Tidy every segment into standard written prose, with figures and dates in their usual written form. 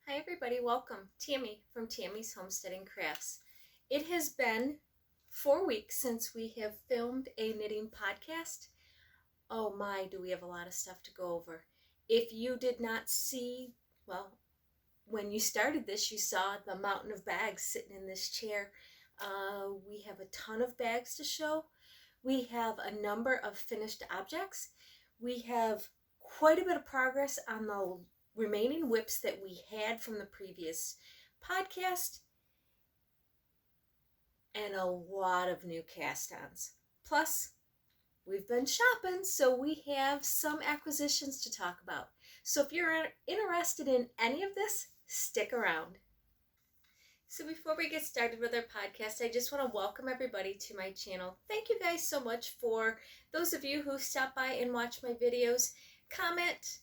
Hi everybody, welcome. Tammy from Tammy's Homesteading Crafts. It has been 4 weeks since we have filmed a knitting podcast. Oh my, do we have a lot of stuff to go over. If you did not see, well, when you started this, you saw the mountain of bags sitting in this chair. We have a ton of bags to show. We have a number of finished objects. We have quite a bit of progress on the remaining whips that we had from the previous podcast, and a lot of new cast-ons. Plus, we've been shopping, so we have some acquisitions to talk about. So if you're interested in any of this, stick around. So before we get started with our podcast, I just want to welcome everybody to my channel. Thank you guys so much for those of you who stop by and watch my videos, comment,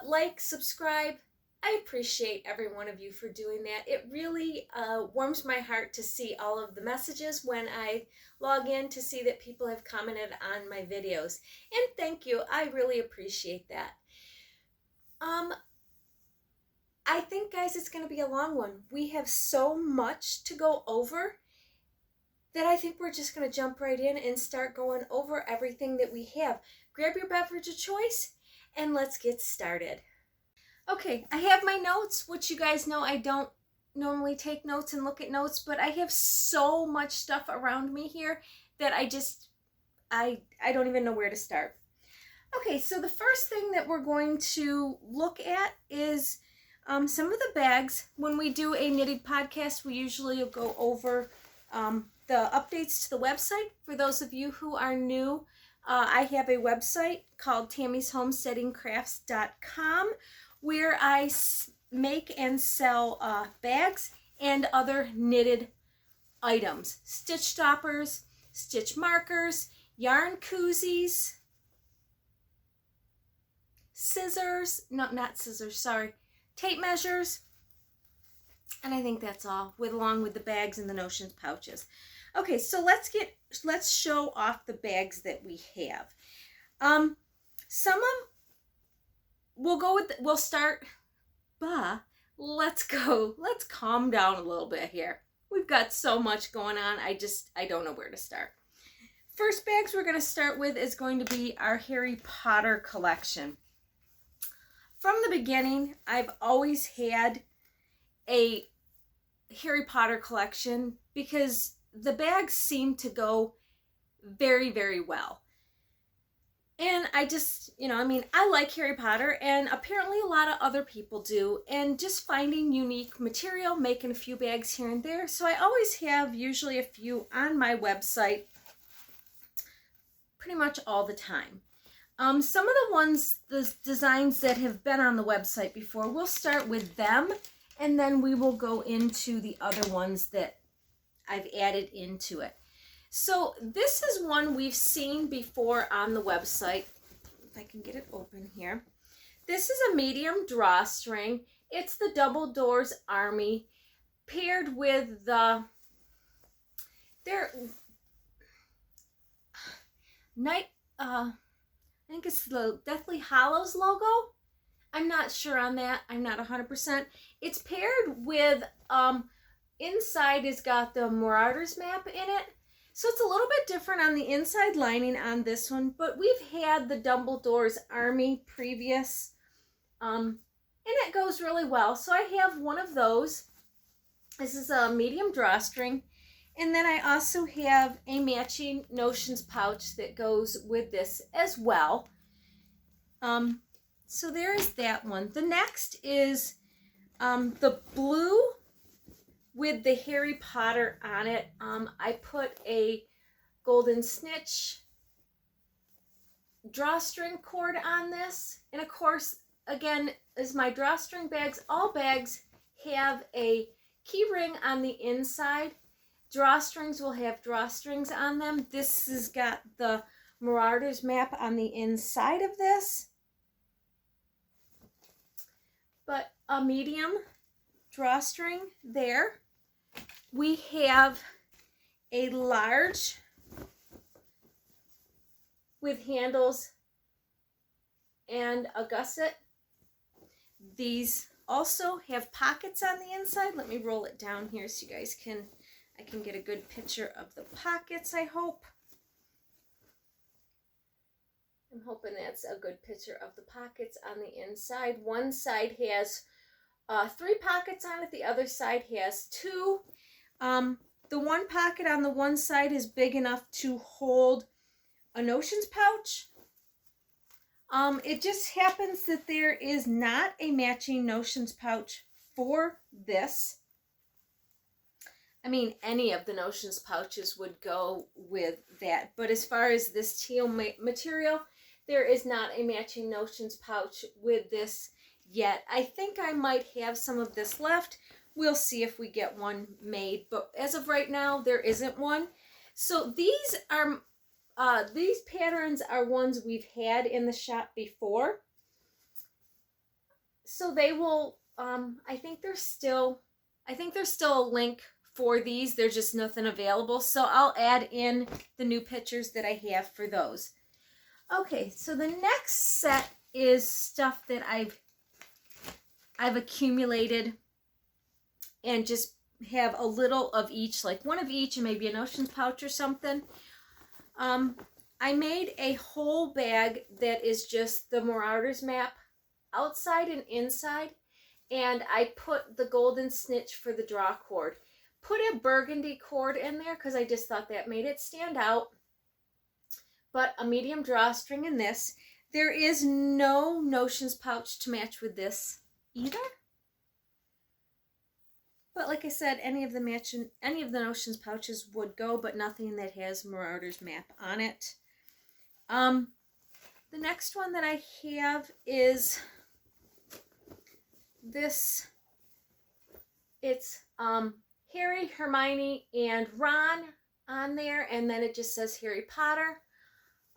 like, subscribe. I appreciate every one of you for doing that. It really warms my heart to see all of the messages when I log in to see that people have commented on my videos. And thank you. I really appreciate that. I think, guys, it's going to be a long one. We have so much to go over that I think we're just going to jump right in and start going over everything that we have. Grab your beverage of choice and let's get started. Okay, I have my notes, which you guys know I don't normally take notes and look at notes, but I have so much stuff around me here that I don't even know where to start. Okay, so the first thing that we're going to look at is some of the bags. When we do a knitted podcast, we usually go over the updates to the website. For those of you who are new, I have a website called tammyshomesteadingcrafts.com where I make and sell bags and other knitted items. Stitch stoppers, stitch markers, yarn koozies, scissors, no, not scissors, sorry, tape measures, and I think that's all, along with the bags and the notions pouches. Okay, so let's show off the bags that we have. Some of them, let's calm down a little bit here. We've got so much going on, I don't know where to start. First bags we're going to start with is going to be our Harry Potter collection. From the beginning, I've always had a Harry Potter collection because the bags seem to go very, very well. And I like Harry Potter, and apparently a lot of other people do, and just finding unique material, making a few bags here and there. So I always have usually a few on my website pretty much all the time. Some of the designs that have been on the website before, we'll start with them, and then we will go into the other ones that I've added into it. So this is one we've seen before on the website. If I can get it open here. This is a medium drawstring. It's the Double Doors Army paired with the I think it's the Deathly Hallows logo. I'm not sure on that. I'm not 100%. It's paired with, inside has got the Marauders map in it. So it's a little bit different on the inside lining on this one, but we've had the Dumbledore's Army previous, and it goes really well. So I have one of those. This is a medium drawstring, and then I also have a matching Notions pouch that goes with this as well. So there's that one. The next is the blue with the Harry Potter on it. I put a golden snitch drawstring cord on this. And of course, again, as my drawstring bags, all bags have a key ring on the inside. Drawstrings will have drawstrings on them. This has got the Marauders map on the inside of this. But a medium drawstring there. We have a large with handles and a gusset. These also have pockets on the inside. Let me roll it down here so you guys I can get a good picture of the pockets, I hope. I'm hoping that's a good picture of the pockets on the inside. One side has 3 pockets on it. The other side has 2. The one pocket on the one side is big enough to hold a notions pouch. It just happens that there is not a matching notions pouch for this. I mean, any of the notions pouches would go with that. But as far as this teal material, there is not a matching notions pouch with this yet. I think I might have some of this left. We'll see if we get one made. But as of right now, there isn't one. So these patterns are ones we've had in the shop before. So they will, I think there's still a link for these. There's just nothing available. So I'll add in the new pictures that I have for those. Okay, so the next set is stuff that I've accumulated and just have a little of each, like one of each and maybe a notions pouch or something. I made a whole bag that is just the Marauders map outside and inside, and I put the golden snitch for the draw cord. Put a burgundy cord in there because I just thought that made it stand out. But a medium drawstring in this. There is no notions pouch to match with this either. But like I said, any of the notions pouches would go, but nothing that has Marauders map on it. The next one that I have is this. It's Harry, Hermione, and Ron on there, and then it just says Harry Potter.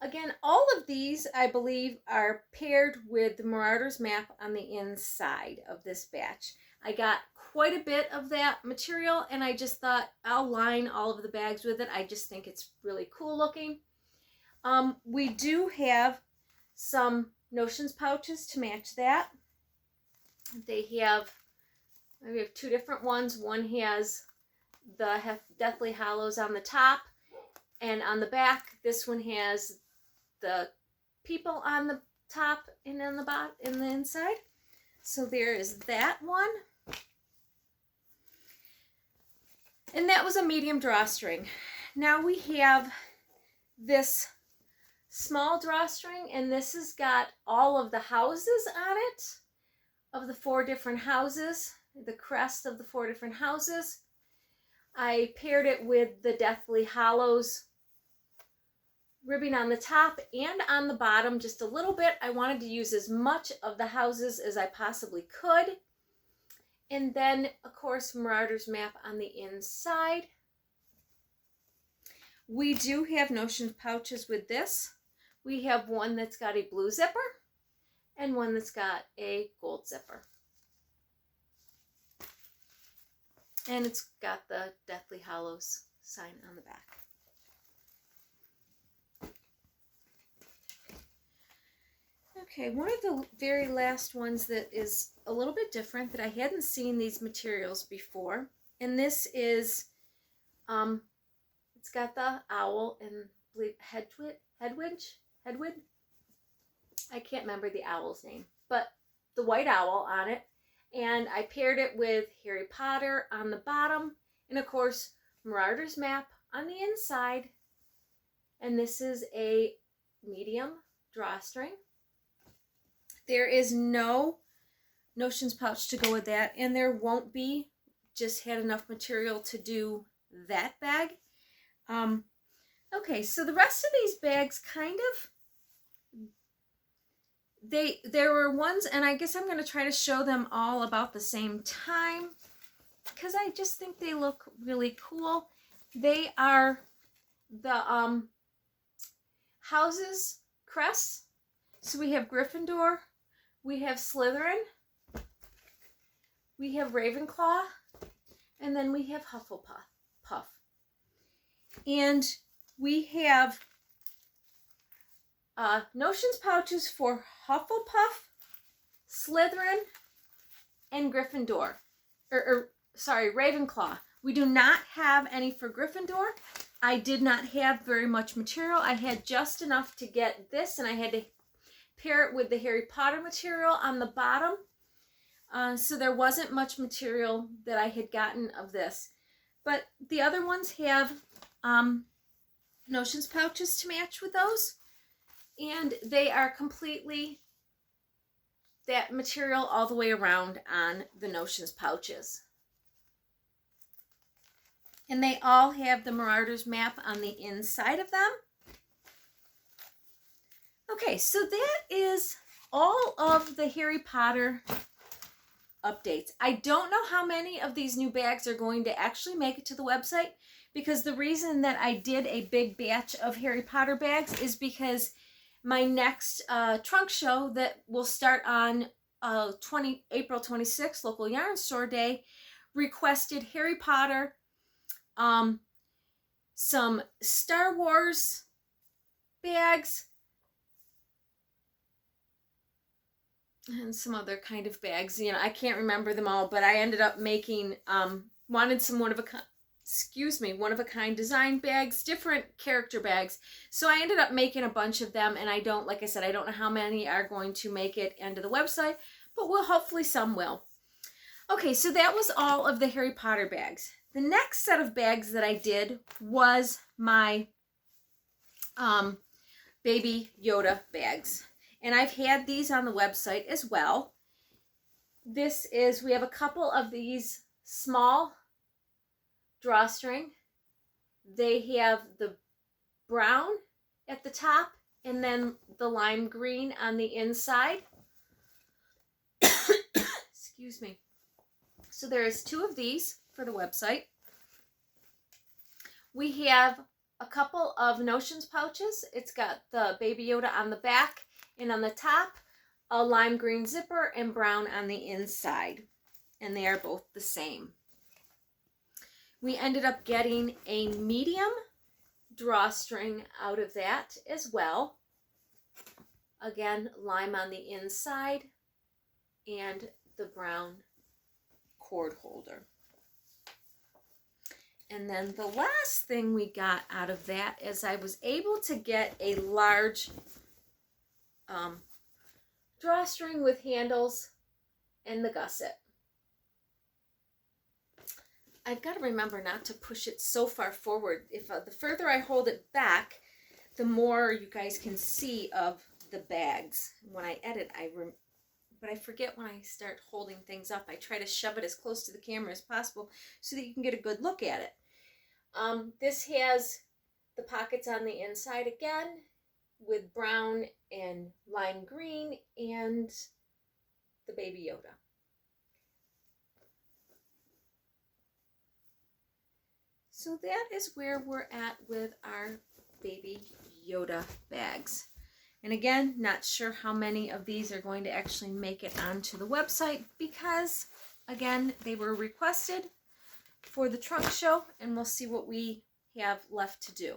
Again, all of these, I believe, are paired with the Marauders map on the inside of this batch. I got quite a bit of that material, and I just thought I'll line all of the bags with it. I just think it's really cool looking. We do have some notions pouches to match that. We have 2 different ones. One has the Deathly Hallows on the top, and on the back, this one has the people on the top and on the bottom and the inside. So there is that one. And that was a medium drawstring. Now we have this small drawstring, and this has got all of the houses on it, of the 4 different houses, the crest of the 4 different houses. I paired it with the Deathly Hallows ribbing on the top and on the bottom just a little bit. I wanted to use as much of the houses as I possibly could. And then, of course, Marauders map on the inside. We do have notions pouches with this. We have one that's got a blue zipper and one that's got a gold zipper. And it's got the Deathly Hallows sign on the back. Okay, one of the very last ones that is a little bit different, that I hadn't seen these materials before, and this is, it's got the owl and Hedwig. I can't remember the owl's name, but the white owl on it, and I paired it with Harry Potter on the bottom, and of course, Marauders map on the inside, and this is a medium drawstring. There is no notions pouch to go with that, and there won't be. Just had enough material to do that bag. Okay, so the rest of these bags kind of, there were ones, and I guess I'm going to try to show them all about the same time because I just think they look really cool. They are the houses crests. So we have Gryffindor, we have Slytherin, we have Ravenclaw, and then we have Hufflepuff. And we have notions pouches for Hufflepuff, Slytherin, and Gryffindor. Sorry, Ravenclaw. We do not have any for Gryffindor. I did not have very much material. I had just enough to get this, and I had to pair it with the Harry Potter material on the bottom. So there wasn't much material that I had gotten of this. But the other ones have notions pouches to match with those. And they are completely that material all the way around on the notions pouches. And they all have the Marauders map on the inside of them. Okay, so that is all of the Harry Potter updates. I don't know how many of these new bags are going to actually make it to the website, because the reason that I did a big batch of Harry Potter bags is because my next trunk show that will start on April 26th, local yarn store day, requested Harry Potter, some Star Wars bags, and some other kind of bags. You know, I can't remember them all, but I ended up making, wanted some one-of-a-kind design bags, different character bags. So I ended up making a bunch of them, and like I said, I don't know how many are going to make it into the website, but hopefully some will. Okay, so that was all of the Harry Potter bags. The next set of bags that I did was my Baby Yoda bags. And I've had these on the website as well. We have a couple of these small drawstring. They have the brown at the top and then the lime green on the inside. Excuse me. So there's two of these for the website. We have a couple of notions pouches. It's got the Baby Yoda on the back and on the top, a lime green zipper and brown on the inside. And they are both the same. We ended up getting a medium drawstring out of that as well. Again, lime on the inside and the brown cord holder. And then the last thing we got out of that is I was able to get a large drawstring with handles and the gusset. I've got to remember not to push it so far forward. If the further I hold it back, the more you guys can see of the bags. When I edit, but I forget when I start holding things up. I try to shove it as close to the camera as possible so that you can get a good look at it. This has the pockets on the inside again with brown and lime green and the Baby Yoda. So that is where we're at with our Baby Yoda bags. And again, not sure how many of these are going to actually make it onto the website because, again, they were requested for the trunk show, and we'll see what we have left to do.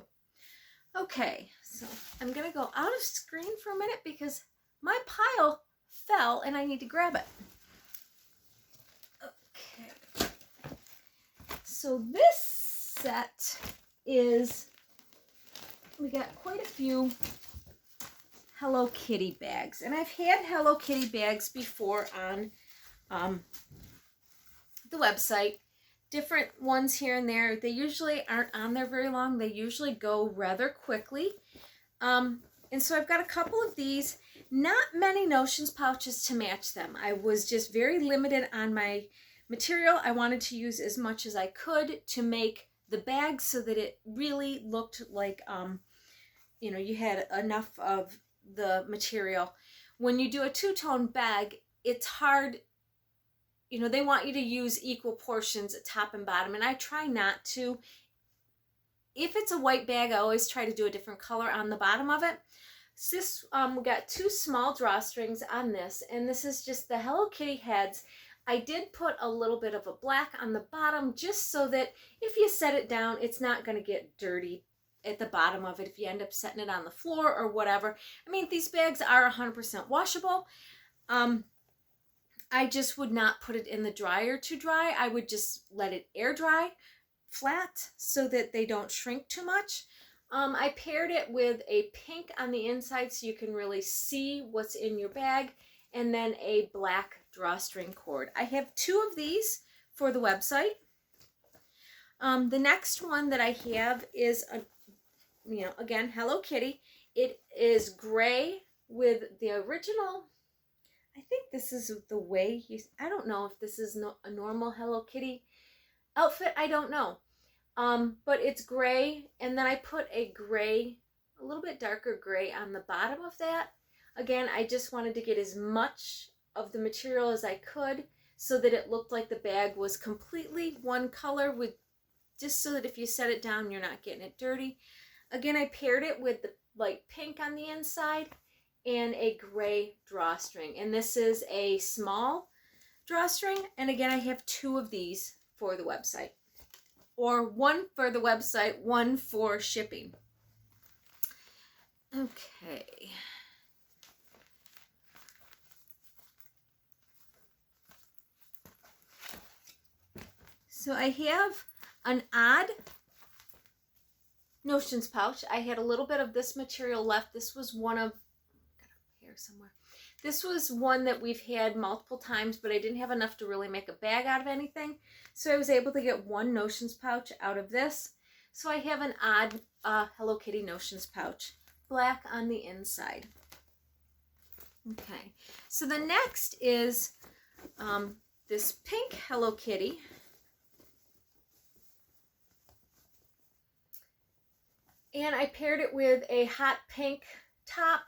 Okay, so I'm going to go out of screen for a minute because my pile fell and I need to grab it. Okay. So this set is, we got quite a few Hello Kitty bags. And I've had Hello Kitty bags before on the website. Different ones here and there. They usually aren't on there very long. They usually go rather quickly. And so I've got a couple of these. Not many notions pouches to match them. I was just very limited on my material. I wanted to use as much as I could to make the bag so that it really looked like, you know, you had enough of the material. When you do a two-tone bag, it's hard. You know, they want you to use equal portions at top and bottom, and I try not to. If it's a white bag, I always try to do a different color on the bottom of it. So this, we got two small drawstrings on this, and this is just the Hello Kitty heads. I did put a little bit of a black on the bottom just so that if you set it down, it's not going to get dirty at the bottom of it if you end up setting it on the floor or whatever. I mean, these bags are 100% washable. I just would not put it in the dryer to dry. I would just let it air dry flat so that they don't shrink too much. I paired it with a pink on the inside so you can really see what's in your bag, and then a black drawstring cord. I have 2 of these for the website. The next one that I have is, again, Hello Kitty. It is gray with the original, I think this is the way I don't know if this is a normal Hello Kitty outfit. I don't know. But it's gray, and then I put a gray, a little bit darker gray on the bottom of that. Again, I just wanted to get as much of the material as I could so that it looked like the bag was completely one color, with just so that if you set it down, you're not getting it dirty. Again, I paired it with the light pink on the inside and a gray drawstring. And this is a small drawstring. And again, I have 2 of these for the website. Or 1 for the website, 1 for shipping. Okay. So I have an odd notions pouch. I had a little bit of this material left. This was one of, got a hair somewhere. This was one that we've had multiple times, but I didn't have enough to really make a bag out of anything. So I was able to get 1 notions pouch out of this. So I have an odd Hello Kitty notions pouch, black on the inside. Okay, so the next is this pink Hello Kitty. And I paired it with a hot pink top,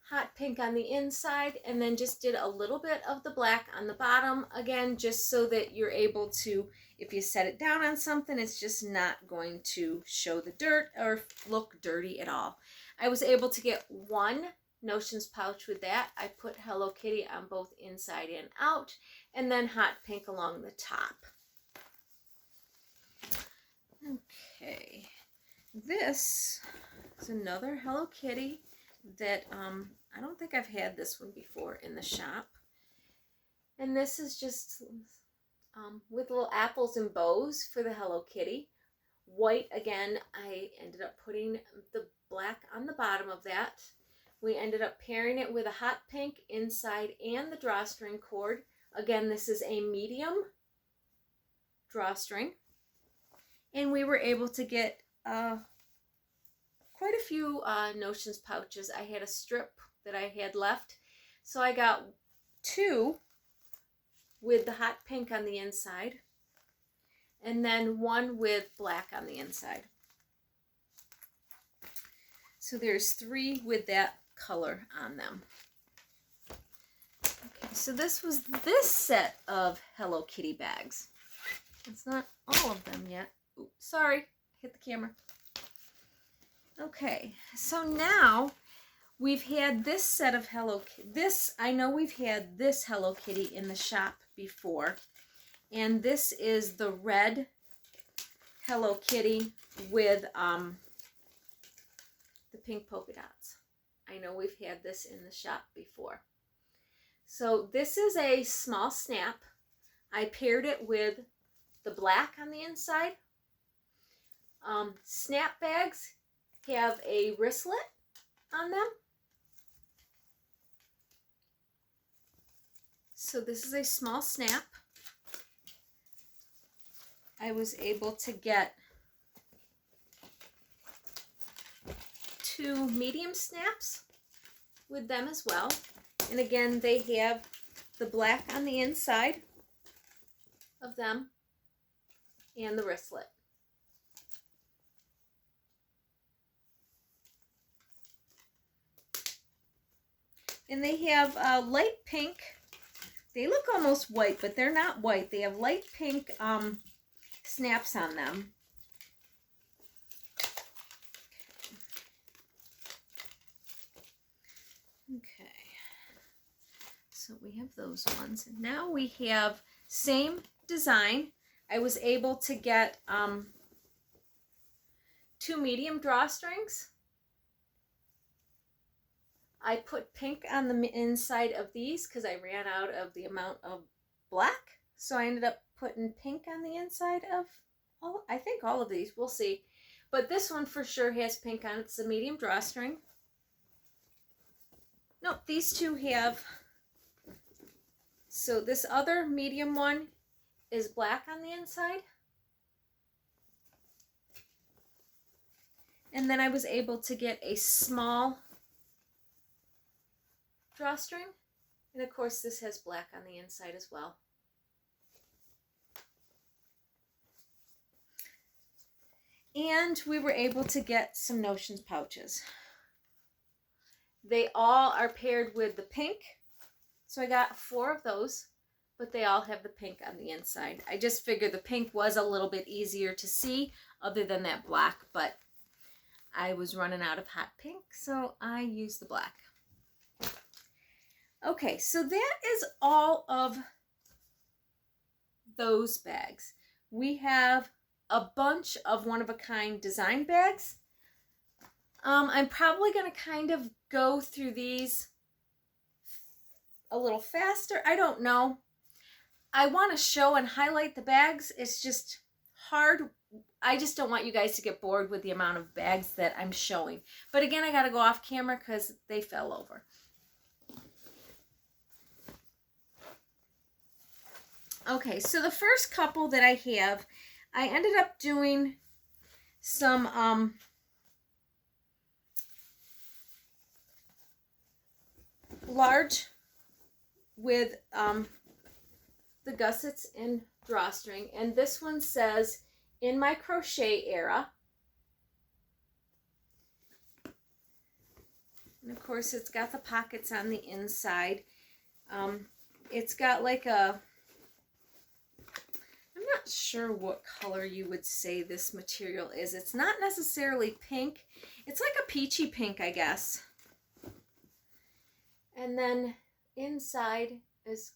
hot pink on the inside, and then just did a little bit of the black on the bottom, again, just so that you're able to, if you set it down on something, it's just not going to show the dirt or look dirty at all. I was able to get 1 notions pouch with that. I put Hello Kitty on both inside and out, and then hot pink along the top. Okay, this is another Hello Kitty that I don't think I've had this one before in the shop. And this is just with little apples and bows for the Hello Kitty. White, again, I ended up putting the black on the bottom of that. We ended up pairing it with a hot pink inside and the drawstring cord. Again, this is a medium drawstring. And we were able to get quite a few notions pouches. I had a strip that I had left, so I got 2 with the hot pink on the inside, and then 1 with black on the inside. So there's 3 with that color on them. Okay, so this was this set of Hello Kitty bags. It's not all of them yet. Oops, sorry, hit the camera. Okay, so now we've had this set of Hello Kitty. I know we've had this Hello Kitty in the shop before. And this is the red Hello Kitty with the pink polka dots. I know we've had this in the shop before. So this is a small snap. I paired it with the black on the inside. Snap bags have a wristlet on them. So this is a small snap. I was able to get 2 medium snaps with them as well. And again, they have the black on the inside of them and the wristlet. And they have light pink. They look almost white, but they're not white. They have light pink snaps on them. Okay. So we have those ones. And now we have same design. I was able to get 2 medium drawstrings. I put pink on the inside of these because I ran out of the amount of black. So I ended up putting pink on the inside of I think all of these. We'll see. But this one for sure has pink on it. It's a medium drawstring. Nope, these two have. So this other medium one is black on the inside. And then I was able to get a small drawstring. And of course this has black on the inside as well. And we were able to get some notions pouches. They all are paired with the pink. So I got 4 of those, but they all have the pink on the inside. I just figured the pink was a little bit easier to see other than that black, but I was running out of hot pink, so I used the black. Okay, so that is all of those bags. We have a bunch of one-of-a-kind design bags. I'm probably going to kind of go through these a little faster. I don't know. I want to show and highlight the bags. It's just hard. I just don't want you guys to get bored with the amount of bags that I'm showing. But again, I got to go off camera because they fell over. Okay, so the first couple that I have, I ended up doing some large with the gussets and drawstring, and this one says in my crochet era, and of course it's got the pockets on the inside. It's got like a, I'm not sure what color you would say this material is. It's not necessarily pink. It's like a peachy pink, I guess. And then inside is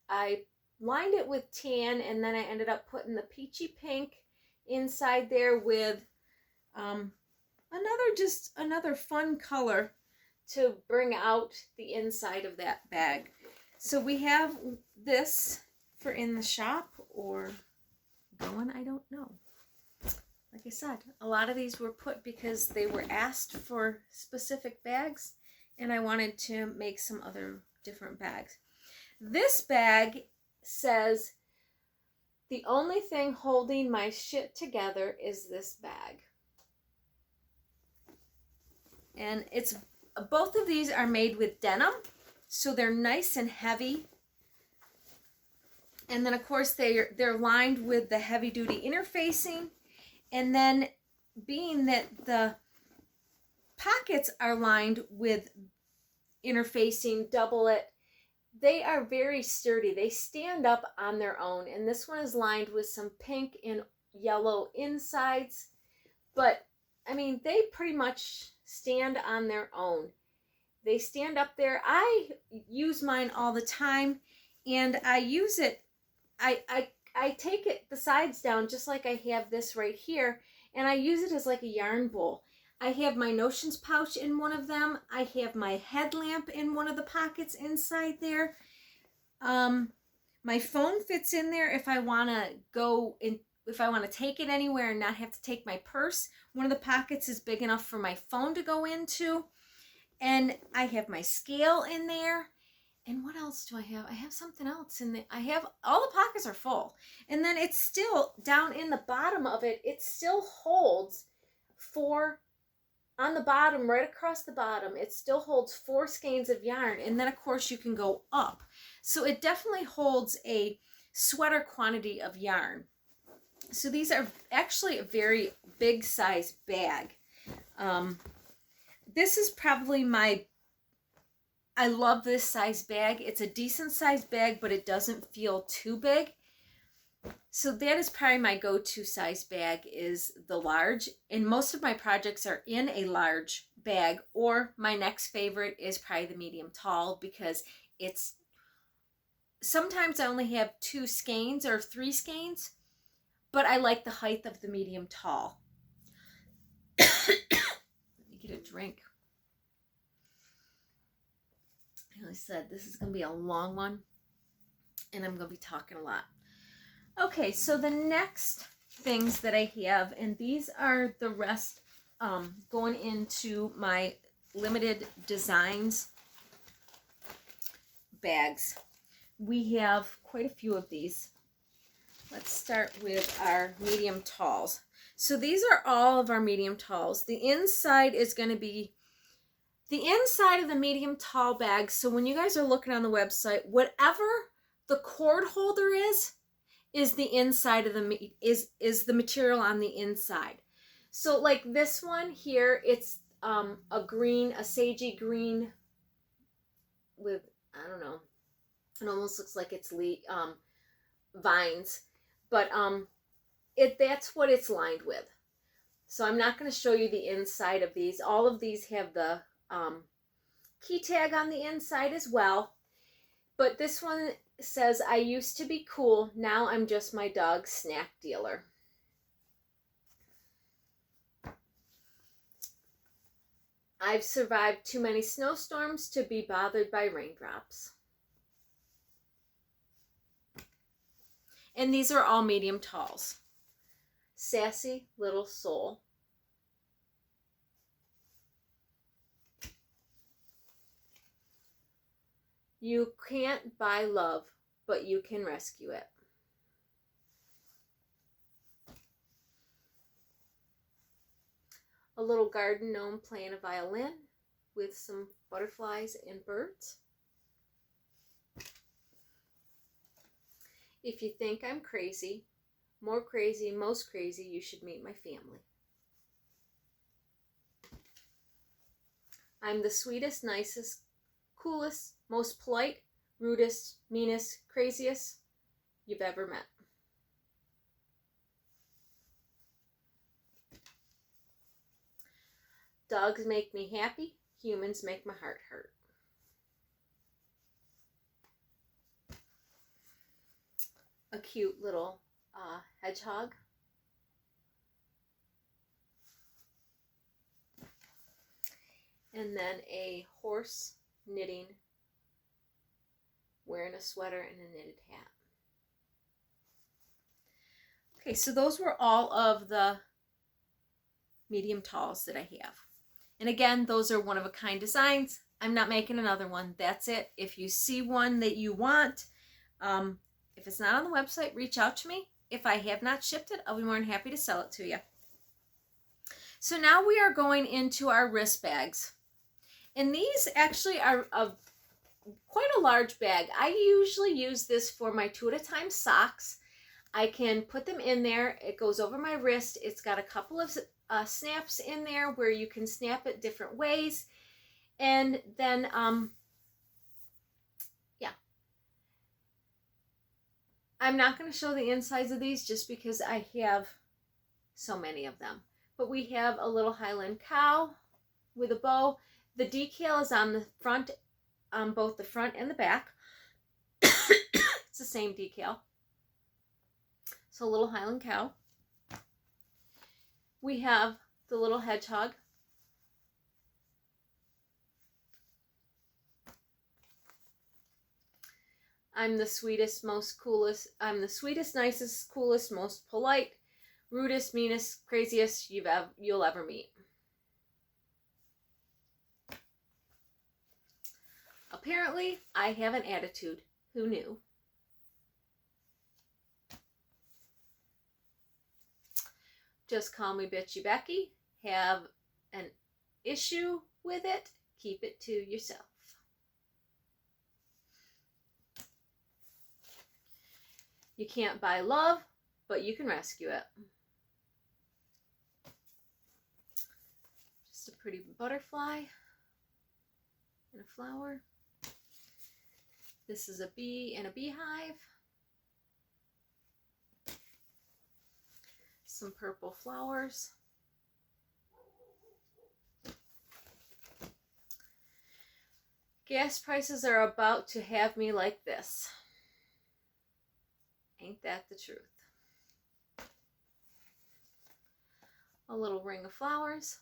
I lined it with tan, and then I ended up putting the peachy pink inside there with another fun color to bring out the inside of that bag. So we have this for in the shop or going, I don't know. Like I said, a lot of these were put because they were asked for specific bags, and I wanted to make some other different bags. This bag says, the only thing holding my shit together is this bag. And it's, both of these are made with denim, so they're nice and heavy. And then of course they're lined with the heavy duty interfacing. And then being that the pockets are lined with interfacing, double it, they are very sturdy. They stand up on their own. And this one is lined with some pink and yellow insides. But, I mean, they pretty much stand on their own. They stand up there. I use mine all the time. And I use it, I take it the sides down just like I have this right here. And I use it as like a yarn bowl. I have my notions pouch in one of them. I have my headlamp in one of the pockets inside there. My phone fits in there if I want to go in, if I want to take it anywhere and not have to take my purse. One of the pockets is big enough for my phone to go into. And I have my scale in there. And what else do I have? I have something else in there. I have, all the pockets are full. And then it's still, down in the bottom of it, it still holds 4, on the bottom, right across the bottom, it still holds 4 skeins of yarn. And then of course you can go up. So it definitely holds a sweater quantity of yarn. So these are actually a very big size bag. This is probably I love this size bag. It's a decent size bag, but it doesn't feel too big. So that is probably my go-to size bag is the large. And most of my projects are in a large bag, or my next favorite is probably the medium tall, because it's, sometimes I only have 2 skeins or 3 skeins, but I like the height of the medium tall. Let me get a drink. Like I said, this is going to be a long one. and I'm going to be talking a lot. Okay, so the next things that I have, and these are the rest going into my limited designs bags. We have quite a few of these. Let's start with our medium talls. So these are all of our medium talls. The inside is going to be the inside of the medium tall bag. So when you guys are looking on the website, whatever the cord holder is the inside of the is the material on the inside. So like this one here, it's a green, a sagey green with, I don't know, it almost looks like it's vines, but that's what it's lined with. So I'm not going to show you the inside of these. All of these have the key tag on the inside as well, but this one says, I used to be cool, now I'm just my dog's snack dealer. I've survived too many snowstorms to be bothered by raindrops. And these are all medium talls. Sassy little soul. You can't buy love, but you can rescue it. A little garden gnome playing a violin with some butterflies and birds. If you think I'm crazy, more crazy, most crazy, you should meet my family. I'm the sweetest, nicest, coolest, most polite, rudest, meanest, craziest you've ever met. Dogs make me happy, humans make my heart hurt. A cute little hedgehog. And then a horse knitting, wearing a sweater and a knitted hat. Okay, so those were all of the medium talls that I have. And again, those are one-of-a-kind designs. I'm not making another one. That's it. If you see one that you want, if it's not on the website, reach out to me. If I have not shipped it, I'll be more than happy to sell it to you. So now we are going into our wrist bags. And these actually are quite a large bag. I usually use this for my 2 at a time socks. I can put them in there. It goes over my wrist. It's got a couple of snaps in there where you can snap it different ways. And then, yeah. I'm not going to show the insides of these just because I have so many of them. But we have a little Highland cow with a bow. The decal is on the front, on both the front and the back. It's the same decal. So a little Highland cow. We have the little hedgehog. I'm the sweetest, most coolest. I'm the sweetest, nicest, coolest, most polite, rudest, meanest, craziest you'll ever meet. Apparently, I have an attitude. Who knew? Just call me Bitchy Becky. Have an issue with it? Keep it to yourself. You can't buy love, but you can rescue it. Just a pretty butterfly and a flower. This is a bee and a beehive. Some purple flowers. Gas prices are about to have me like this. Ain't that the truth? A little ring of flowers.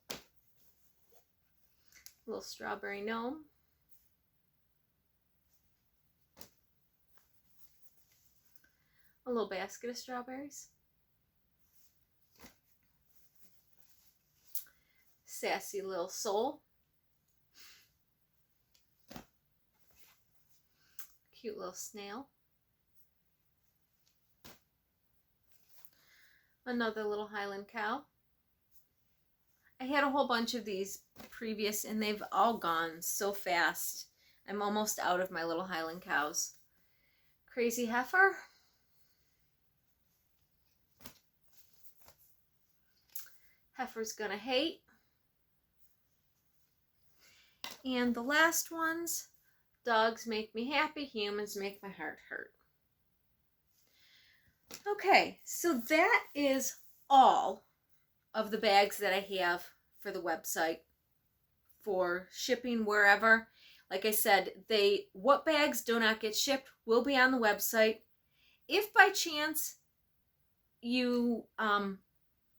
A little strawberry gnome. little basket of strawberries. Sassy little soul. Cute little snail. Another little Highland cow. I had a whole bunch of these previous and they've all gone so fast. I'm almost out of my little Highland cows. Crazy heifer. Heifer's gonna hate. And the last ones, dogs make me happy, humans make my heart hurt. Okay, so that is all of the bags that I have for the website for shipping wherever. Like I said, what bags do not get shipped will be on the website. If by chance you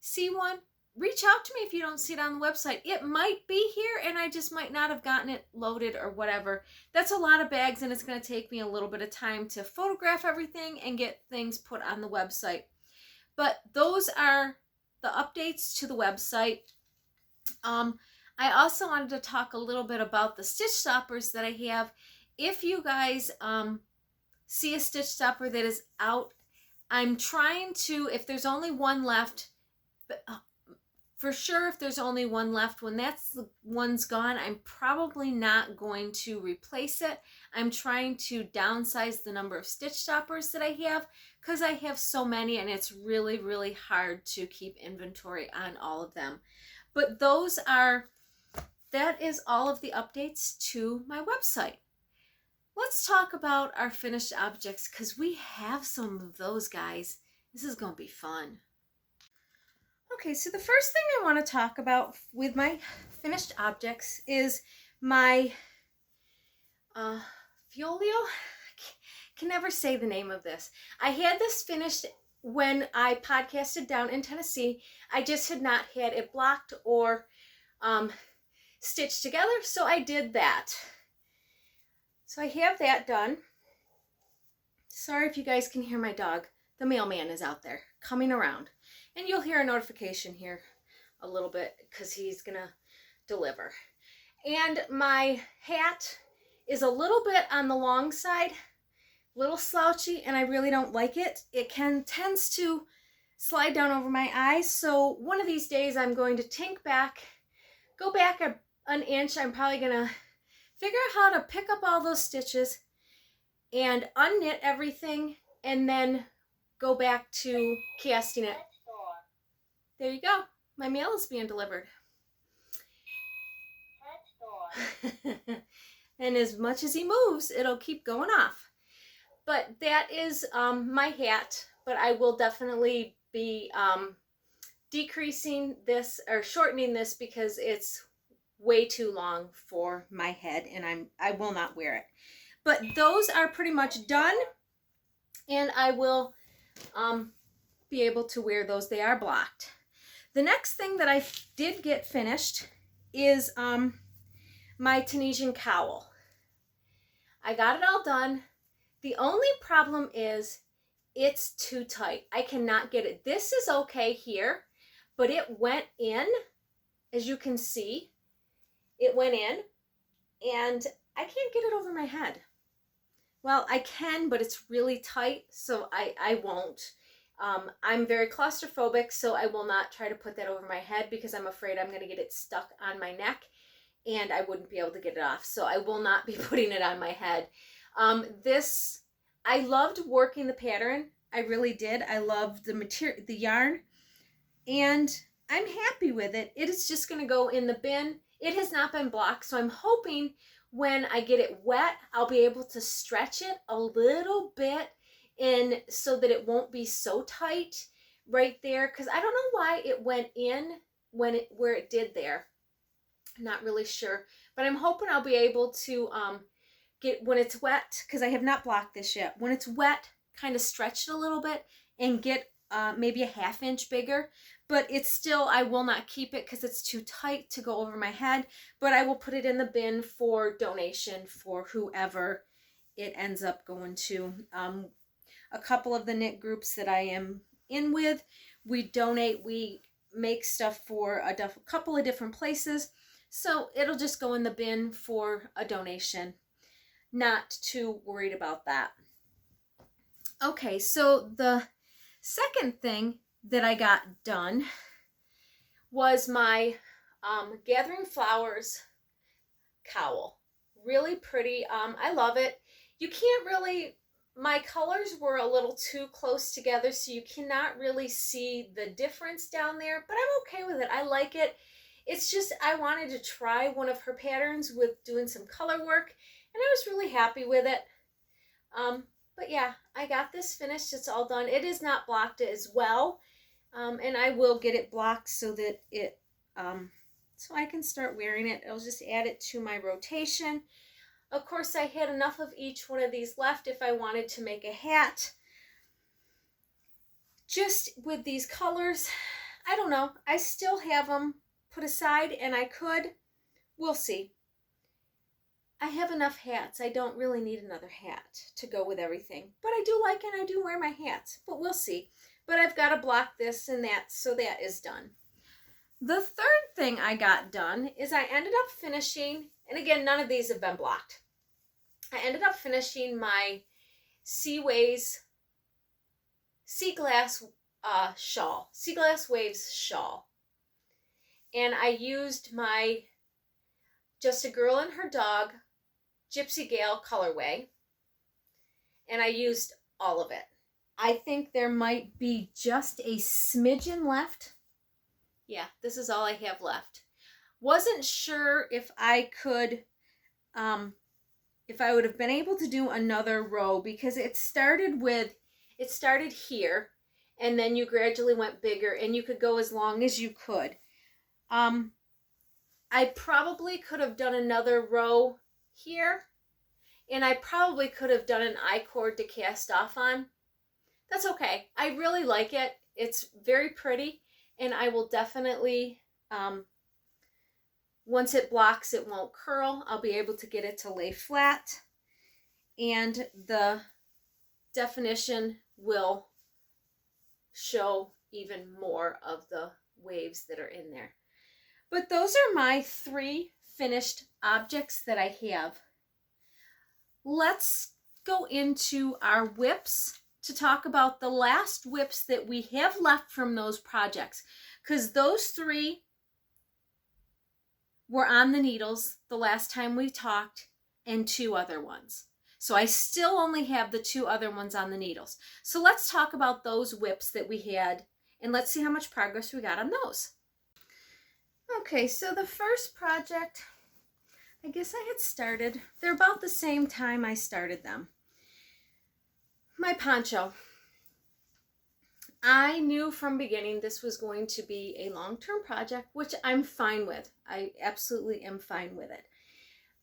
see one, reach out to me if you don't see it on the website. It might be here and I just might not have gotten it loaded or whatever. That's a lot of bags and it's going to take me a little bit of time to photograph everything and get things put on the website. But those are the updates to the website. I also wanted to talk a little bit about the stitch stoppers that I have. If you guys see a stitch stopper that is out, I'm trying to, if there's only one left, for sure, if there's only one left, when the one's gone, I'm probably not going to replace it. I'm trying to downsize the number of stitch stoppers that I have because I have so many and it's really, really hard to keep inventory on all of them. But that is all of the updates to my website. Let's talk about our finished objects because we have some of those, guys. This is going to be fun. Okay, so the first thing I want to talk about with my finished objects is my Folio. I can never say the name of this. I had this finished when I podcasted down in Tennessee. I just had not had it blocked or stitched together, so I did that. So I have that done. Sorry if you guys can hear my dog. The mailman is out there coming around. And you'll hear a notification here a little bit because he's going to deliver. And my hat is a little bit on the long side, a little slouchy, and I really don't like it. It tends to slide down over my eyes. So one of these days I'm going to go back an inch. I'm probably going to figure out how to pick up all those stitches and unknit everything and then go back to casting it. There you go. My mail is being delivered. And as much as he moves, it'll keep going off. But that is my hat. But I will definitely be decreasing this or shortening this because it's way too long for my head and I will not wear it. But those are pretty much done. And I will be able to wear those. They are blocked. The next thing that I did get finished is my Tunisian cowl. I got it all done. The only problem is it's too tight. I cannot get it. This is okay here, but it went in, as you can see. It went in, and I can't get it over my head. Well, I can, but it's really tight, so I won't. I'm very claustrophobic, so I will not try to put that over my head because I'm afraid I'm going to get it stuck on my neck and I wouldn't be able to get it off. So I will not be putting it on my head. I loved working the pattern. I really did. I loved the material, the yarn, and I'm happy with it. It is just going to go in the bin. It has not been blocked, so I'm hoping when I get it wet, I'll be able to stretch it a little bit and so that it won't be so tight right there, because I don't know why it went in where it did there. Not really sure, but I'm hoping I'll be able to get, when it's wet, because I have not blocked this yet, when it's wet, kind of stretch it a little bit and get maybe a ½ inch bigger. But it's still, I will not keep it because it's too tight to go over my head, but I will put it in the bin for donation for whoever it ends up going to. a couple of the knit groups that I am in with. We donate, we make stuff for a couple of different places. So it'll just go in the bin for a donation. Not too worried about that. Okay, so the second thing that I got done was my Gathering Flowers cowl. Really pretty. I love it. You can't really, my colors were a little too close together, so you cannot really see the difference down there, but I'm okay with it. I like it. It's just, I wanted to try one of her patterns with doing some color work, and I was really happy with it. But yeah, I got this finished. It's all done. It is not blocked as well, and I will get it blocked so that it, so I can start wearing it. I'll just add it to my rotation. Of course, I had enough of each one of these left if I wanted to make a hat. Just with these colors, I don't know. I still have them put aside, and I could. We'll see. I have enough hats. I don't really need another hat to go with everything. But I do like and I do wear my hats. But we'll see. But I've got to block this and that, so that is done. The third thing I got done is I ended up finishing, and again, none of these have been blocked. I ended up finishing my Sea Glass shawl, Sea Glass Waves shawl. And I used my Just a Girl and Her Dog Gypsy Gale colorway, and I used all of it. I think there might be just a smidgen left. Yeah, this is all I have left. Wasn't sure if I could, if I would have been able to do another row, because it started here, and then you gradually went bigger, and you could go as long as you could. I probably could have done another row here, and I probably could have done an I-cord to cast off on. That's okay. I really like it. It's very pretty, and I will definitely, once it blocks, it won't curl. I'll be able to get it to lay flat, and the definition will show even more of the waves that are in there. But those are my 3 finished objects that I have. Let's go into our whips to talk about the last whips that we have left from those projects, because those 3 were on the needles the last time we talked, and 2 other ones. So I still only have the 2 other ones on the needles. So let's talk about those whips that we had, and let's see how much progress we got on those. Okay, so the first project, I guess I had started, they're about the same time I started them. My poncho. I knew from beginning this was going to be a long-term project, which I'm fine with. I absolutely am fine with it.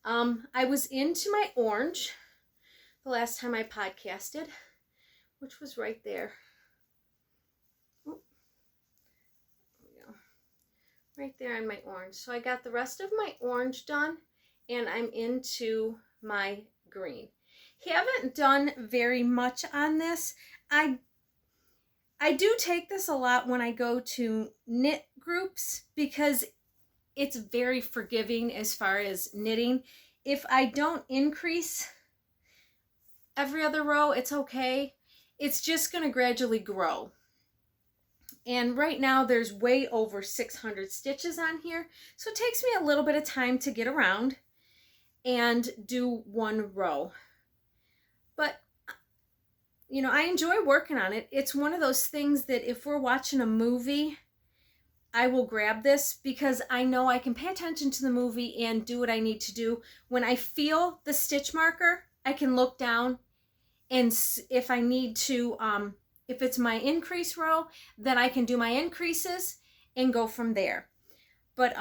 I was into my orange the last time I podcasted, which was right there. Right there on my orange. So I got the rest of my orange done, and I'm into my green. Haven't done very much on this. I do take this a lot when I go to knit groups, because it's very forgiving as far as knitting. If I don't increase every other row, it's okay. It's just going to gradually grow. And right now there's way over 600 stitches on here. So it takes me a little bit of time to get around and do 1 row. But, you know, I enjoy working on it. It's one of those things that if we're watching a movie, I will grab this, because I know I can pay attention to the movie and do what I need to do. When I feel the stitch marker, I can look down, and if I need to, if it's my increase row, then I can do my increases and go from there. But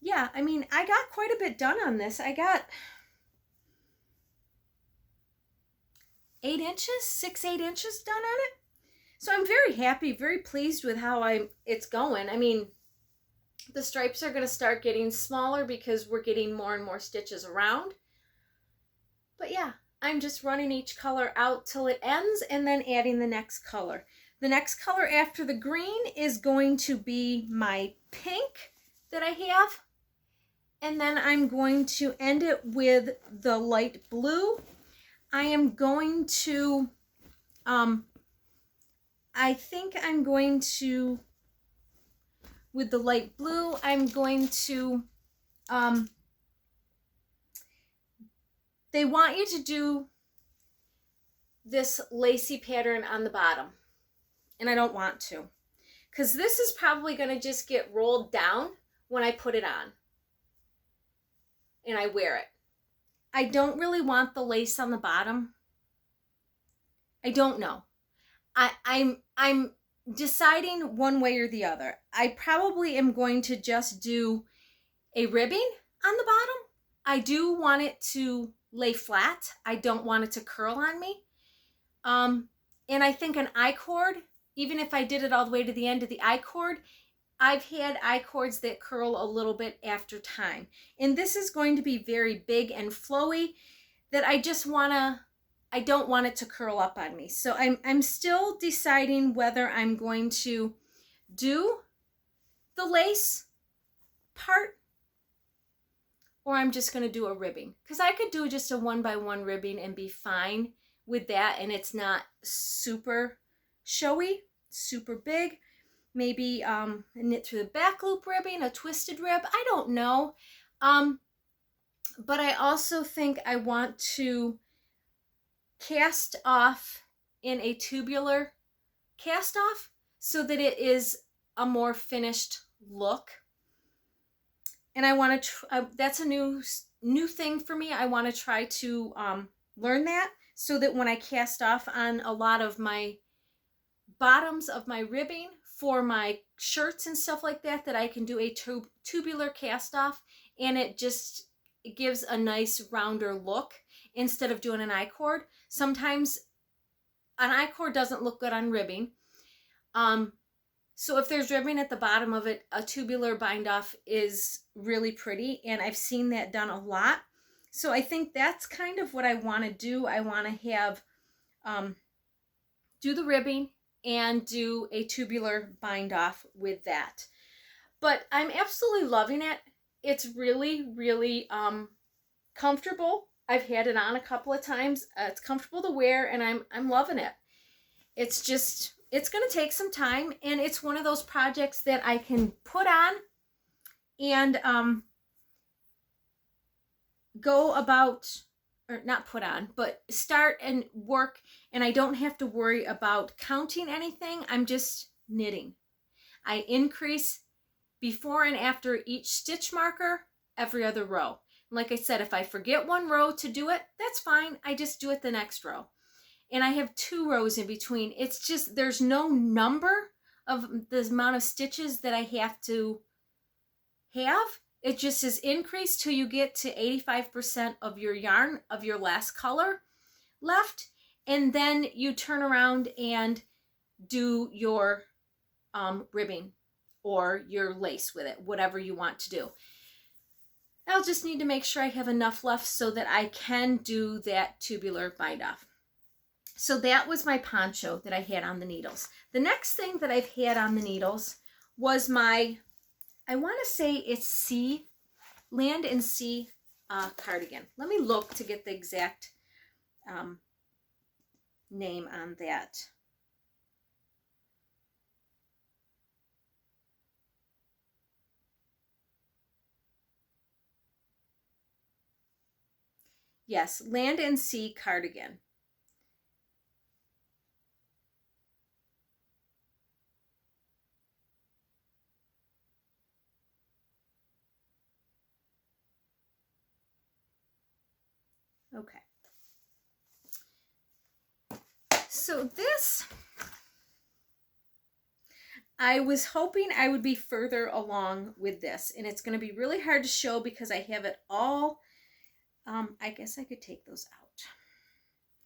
yeah, I mean, I got quite a bit done on this. I got 8 inches, 6-8 inches done on it. So I'm very happy, very pleased with how it's going. I mean, the stripes are going to start getting smaller because we're getting more and more stitches around. But yeah, I'm just running each color out till it ends and then adding the next color. The next color after the green is going to be my pink that I have. And then I'm going to end it with the light blue. I am going to, I think I'm going to, with the light blue, I'm going to, they want you to do this lacy pattern on the bottom. And I don't want to. Because this is probably going to just get rolled down when I put it on. And I wear it. I don't really want the lace on the bottom. I don't know. I'm deciding one way or the other. I probably am going to just do a ribbing on the bottom. I do want it to lay flat. I don't want it to curl on me. And I think an I-cord, even if I did it all the way to the end of the I-cord, I've had I-cords that curl a little bit after time. And this is going to be very big and flowy that I don't want it to curl up on me. So I'm still deciding whether I'm going to do the lace part or I'm just going to do a ribbing. Because I could do just a 1x1 ribbing and be fine with that, and it's not super showy, super big. Maybe a knit through the back loop ribbing, a twisted rib, I don't know. But I also think I want to cast off in a tubular cast off so that it is a more finished look. And I want to, that's a new thing for me. I want to try to learn that so that when I cast off on a lot of my bottoms of my ribbing for my shirts and stuff like that, that I can do a tubular cast off and it gives a nice rounder look instead of doing an I-cord. Sometimes an I-cord doesn't look good on ribbing. So if there's ribbing at the bottom of it, a tubular bind off is really pretty, and I've seen that done a lot. So I think that's kind of what I want to do. I want to have do the ribbing and do a tubular bind off with that. But I'm absolutely loving it. It's really, really comfortable. I've had it on a couple of times. It's comfortable to wear, and I'm loving it. It's just, it's going to take some time, and it's one of those projects that I can put on and go about, or not put on, but start and work, and I don't have to worry about counting anything. I'm just knitting. I increase before and after each stitch marker every other row. Like I said, if I forget one row to do it, that's fine. I just do it the next row. And I have 2 rows in between. It's just, there's no number of the amount of stitches that I have to have. It just is increased till you get to 85% of your yarn of your last color left. And then you turn around and do your ribbing or your lace with it, whatever you want to do. I'll just need to make sure I have enough left so that I can do that tubular bind off. So that was my poncho that I had on the needles. The next thing that I've had on the needles was my, I want to say it's Land and Sea cardigan. Let me look to get the exact name on that. Yes, Land and Sea cardigan. Okay. So this, I was hoping I would be further along with this, and it's going to be really hard to show because I have it all. I guess I could take those out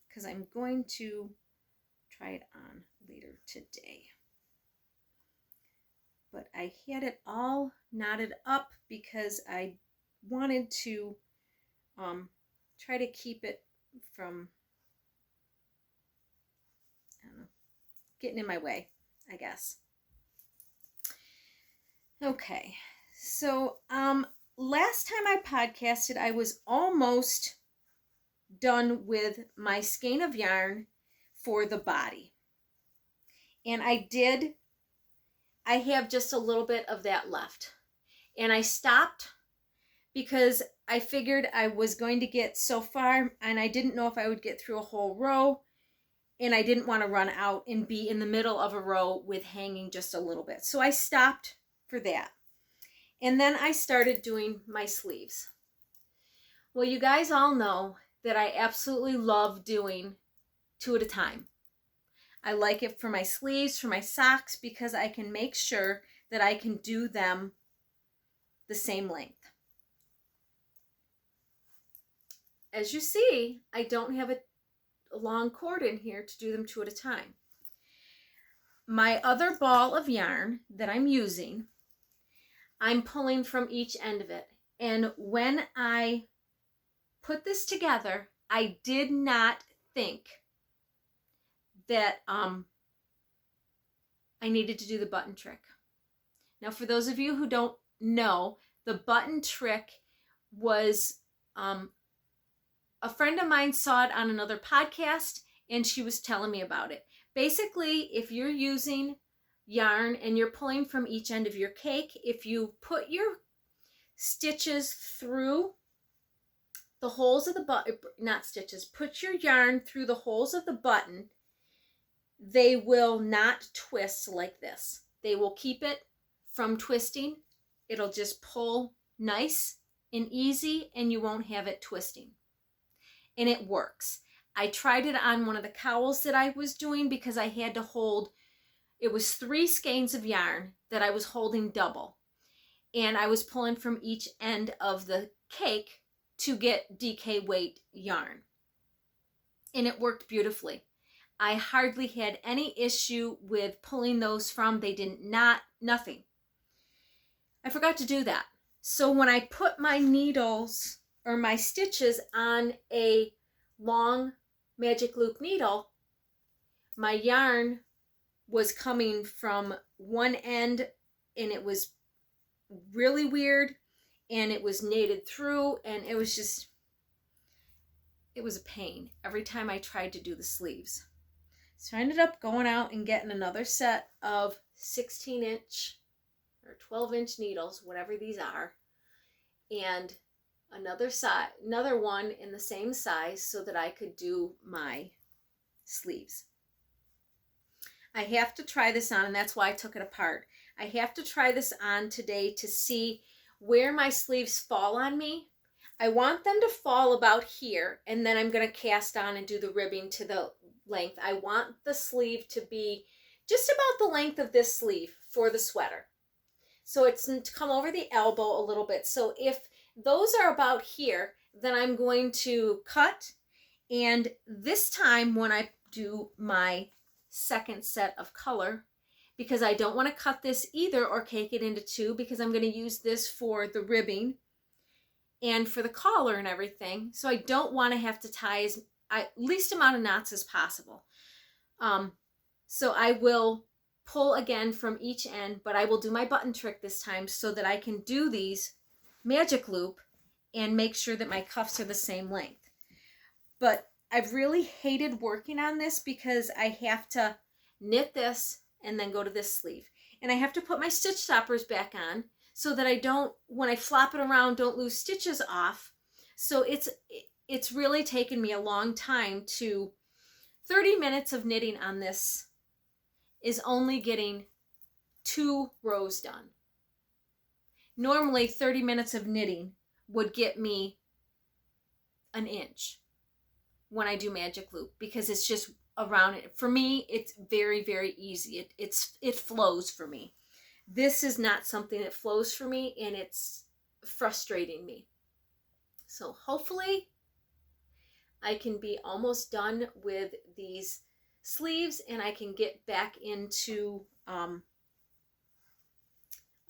because I'm going to try it on later today. But I had it all knotted up because I wanted to try to keep it from, I don't know, getting in my way, I guess. Okay, so last time I podcasted, I was almost done with my skein of yarn for the body. And I have just a little bit of that left. And I stopped because I figured I was going to get so far and I didn't know if I would get through a whole row, and I didn't want to run out and be in the middle of a row with hanging just a little bit. So I stopped for that. And then I started doing my sleeves. Well, you guys all know that I absolutely love doing 2 at a time. I like it for my sleeves, for my socks, because I can make sure that I can do them the same length. As you see, I don't have a long cord in here to do them 2 at a time. My other ball of yarn that I'm using, I'm pulling from each end of it. And when I put this together, I did not think that I needed to do the button trick. Now, for those of you who don't know, the button trick was a friend of mine saw it on another podcast, and she was telling me about it. Basically, if you're using yarn and you're pulling from each end of your cake, if you put your stitches through the holes of the button, not stitches, put your yarn through the holes of the button, they will not twist like this. They will keep it from twisting. It'll just pull nice and easy, and you won't have it twisting. And it works. I tried it on one of the cowls that I was doing because I had to hold, it was 3 skeins of yarn that I was holding double. And I was pulling from each end of the cake to get DK weight yarn. And it worked beautifully. I hardly had any issue with pulling those from. They didn't nothing. I forgot to do that. So when I put my needles or my stitches on a long magic loop needle, my yarn was coming from one end and it was really weird, and it was knitted through, and it was a pain every time I tried to do the sleeves. So I ended up going out and getting another set of 16-inch or 12-inch needles, whatever these are, and another one in the same size so that I could do my sleeves. I have to try this on, and that's why I took it apart. I have to try this on today to see where my sleeves fall on me. I want them to fall about here, and then I'm going to cast on and do the ribbing to the length. I want the sleeve to be just about the length of this sleeve for the sweater. So it's to come over the elbow a little bit. So if those are about here, then I'm going to cut. And this time when I do my second set of color, because I don't want to cut this either or cake it into 2, because I'm going to use this for the ribbing and for the collar and everything. So I don't want to have to tie as least amount of knots as possible. So I will pull again from each end, but I will do my button trick this time so that I can do these magic loop and make sure that my cuffs are the same length. But I've really hated working on this because I have to knit this and then go to this sleeve. And I have to put my stitch stoppers back on so that I don't, when I flop it around, don't lose stitches off. So it's really taken me a long time 30 minutes of knitting on this is only getting 2 rows done. Normally 30 minutes of knitting would get me an inch when I do magic loop, because it's just around it. For me, it's very, very easy. It flows for me. This is not something that flows for me, and it's frustrating me. So hopefully I can be almost done with these sleeves and I can get back into a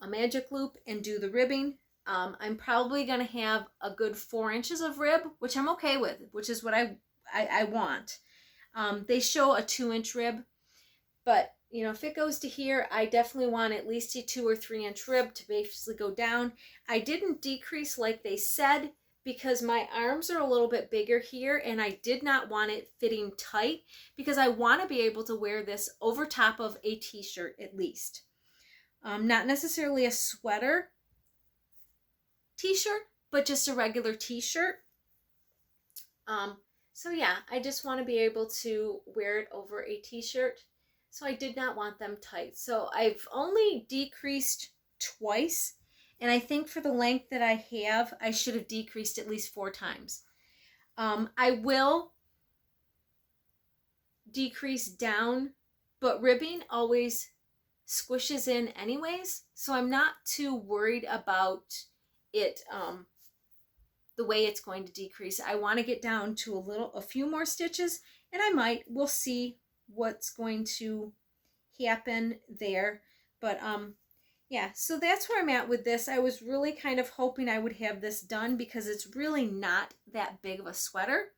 magic loop and do the ribbing. I'm probably going to have a good 4 inches of rib, which I'm okay with, which is what I I want. They show a 2-inch rib, but you know, if it goes to here, I definitely want at least a 2 or 3 inch rib to basically go down. I didn't decrease like they said because my arms are a little bit bigger here, and I did not want it fitting tight because I want to be able to wear this over top of a t-shirt at least. Not necessarily a sweater t-shirt, but just a regular t-shirt. So yeah, I just want to be able to wear it over a t-shirt. So I did not want them tight. So I've only decreased twice. And I think for the length that I have, I should have decreased at least 4 times. I will decrease down, but ribbing always squishes in anyways. So I'm not too worried about it, the way it's going to decrease. I want to get down to a few more stitches, and we'll see what's going to happen there. But yeah, so that's where I'm at with this. I was really kind of hoping I would have this done because it's really not that big of a sweater,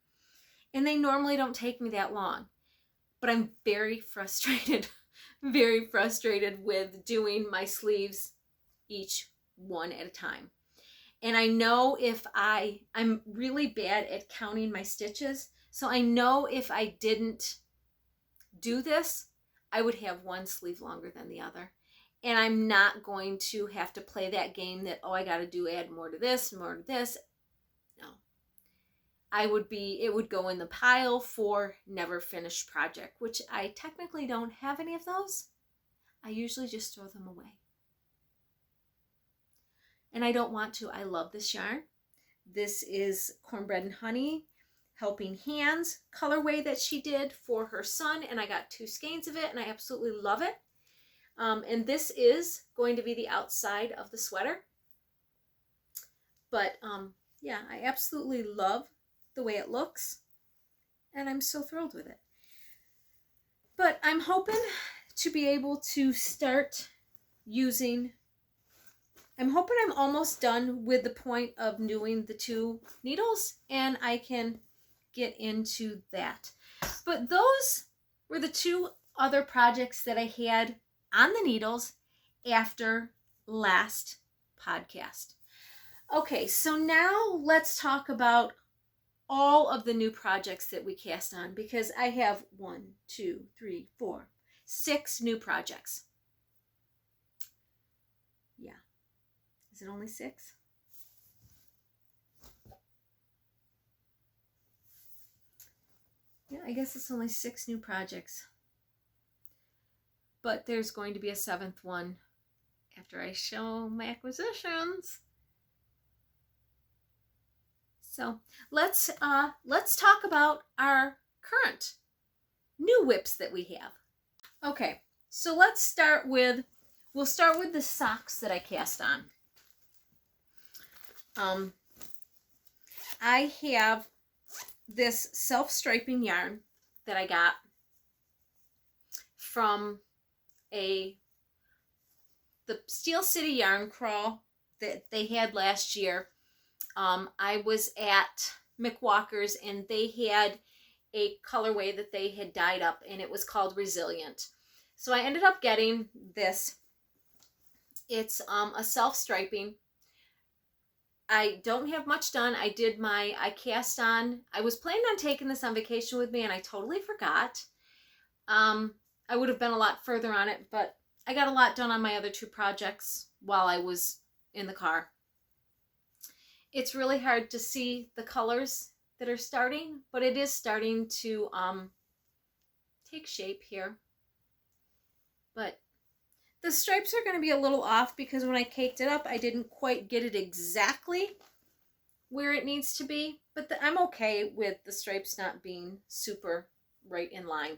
and they normally don't take me that long. But I'm very frustrated with doing my sleeves each one at a time. And I know I'm really bad at counting my stitches. So I know if I didn't do this, I would have one sleeve longer than the other. And I'm not going to have to play that game that, oh, I got to add more to this, more to this. No. It would go in the pile for never finished project, which I technically don't have any of those. I usually just throw them away. And I don't want to. I love this yarn. This is Cornbread Honey Helping Hands colorway that she did for her son, and I got 2 skeins of it, and I absolutely love it. And this is going to be the outside of the sweater. But yeah, I absolutely love the way it looks, and I'm so thrilled with it. But I'm hoping to be able to start using, I'm hoping I'm almost done with the point of doing the 2 needles, and I can get into that. But those were the 2 other projects that I had on the needles after last podcast. Okay, so now let's talk about all of the new projects that we cast on, because I have 1, 2, 3, 4, 6 new projects. Yeah. Is it only 6? Yeah, I guess it's only 6 new projects. But there's going to be a 7th one after I show my acquisitions. So let's talk about our current new whips that we have. Okay, so we'll start with the socks that I cast on. I have this self-striping yarn that I got from the Steel City yarn crawl that they had last year. I was at McWalker's, and they had a colorway that they had dyed up, and it was called Resilient. So I ended up getting this. It's a self-striping. I don't have much done. I cast on. I was planning on taking this on vacation with me, and I totally forgot. I would have been a lot further on it, but I got a lot done on my other 2 projects while I was in the car. It's really hard to see the colors that are starting, but it is starting to take shape here. But the stripes are going to be a little off because when I caked it up, I didn't quite get it exactly where it needs to be. But I'm okay with the stripes not being super right in line.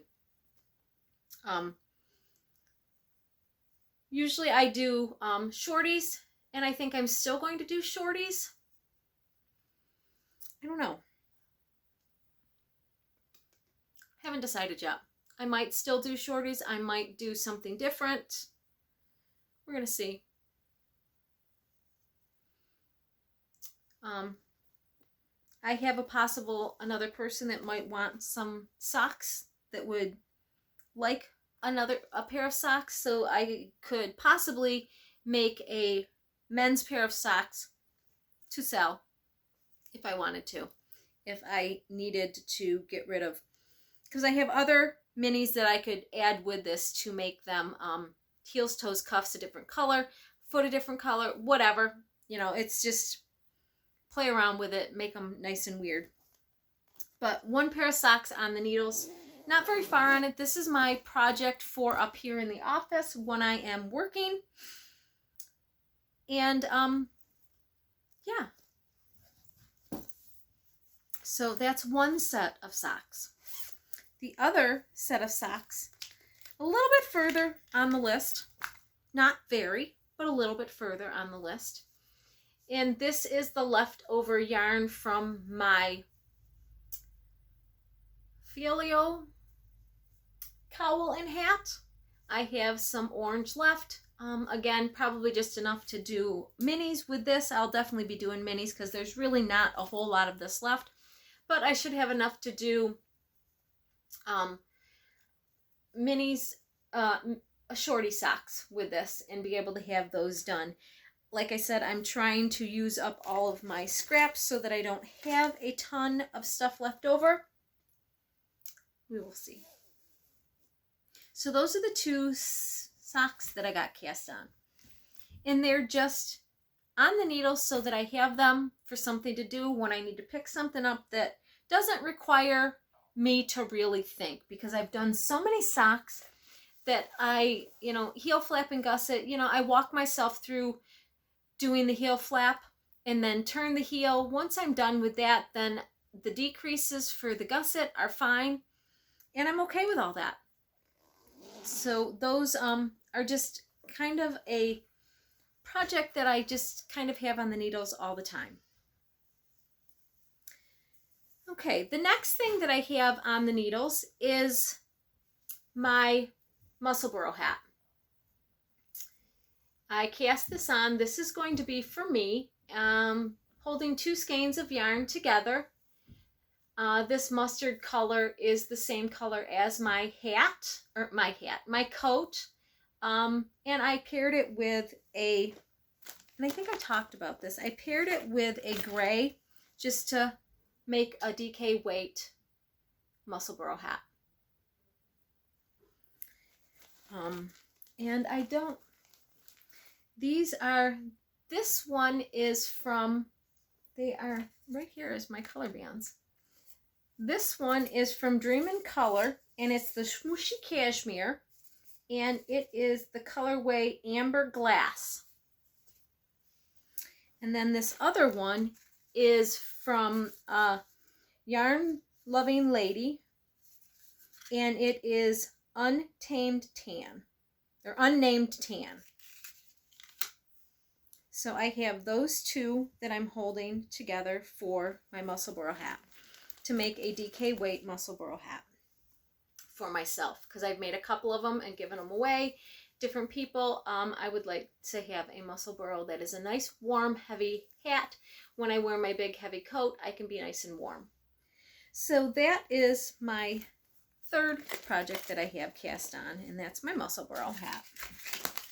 Usually I do shorties, and I think I'm still going to do shorties. I don't know. Haven't decided yet. I might still do shorties. I might do something different. We're going to see. I have another person that might want some socks that would like a pair of socks, so I could possibly make a men's pair of socks to sell if I wanted to, if I needed to get rid of, because I have other minis that I could add with this to make them heels, toes, cuffs a different color, foot a different color, whatever. You know, it's just play around with it, make them nice and weird. But one pair of socks on the needles, not very far on it. This is my project for up here in the office when I am working. And yeah. So that's one set of socks. The other set of socks, a little bit further on the list. Not very, but a little bit further on the list. And this is the leftover yarn from my Filio cowl and hat. I have some orange left. Again, probably just enough to do minis with this. I'll definitely be doing minis because there's really not a whole lot of this left. But I should have enough to do minis, shorty socks with this and be able to have those done. Like I said, I'm trying to use up all of my scraps so that I don't have a ton of stuff left over. We will see. So those are the two socks that I got cast on. And they're just on the needles so that I have them for something to do when I need to pick something up that doesn't require me to really think, because I've done so many socks that I, heel flap and gusset, I walk myself through doing the heel flap and then turn the heel. Once I'm done with that, then the decreases for the gusset are fine, and I'm okay with all that. So those are just kind of a project that I just kind of have on the needles all the time. Okay, the next thing that I have on the needles is my Musselboro hat. I cast this on. This is going to be for me, holding two skeins of yarn together. This mustard color is the same color as my coat. And I paired it with and I think I talked about this. I paired it with a gray just to make a DK weight Musselboro hat. And this one is from, they are right here is my color bands. This one is from Dream in Color, and it's the Swooshy Cashmere, and it is the colorway Amber Glass. And then this other one is from Yarn Loving Lady, and it is Unnamed Tan. So I have those two that I'm holding together for my Musselboro hat to make a DK weight Musselboro hat for myself, because I've made a couple of them and given them away. Different people. I would like to have a Musselboro that is a nice, warm, heavy hat. When I wear my big, heavy coat, I can be nice and warm. So that is my third project that I have cast on, and that's my Musselboro hat.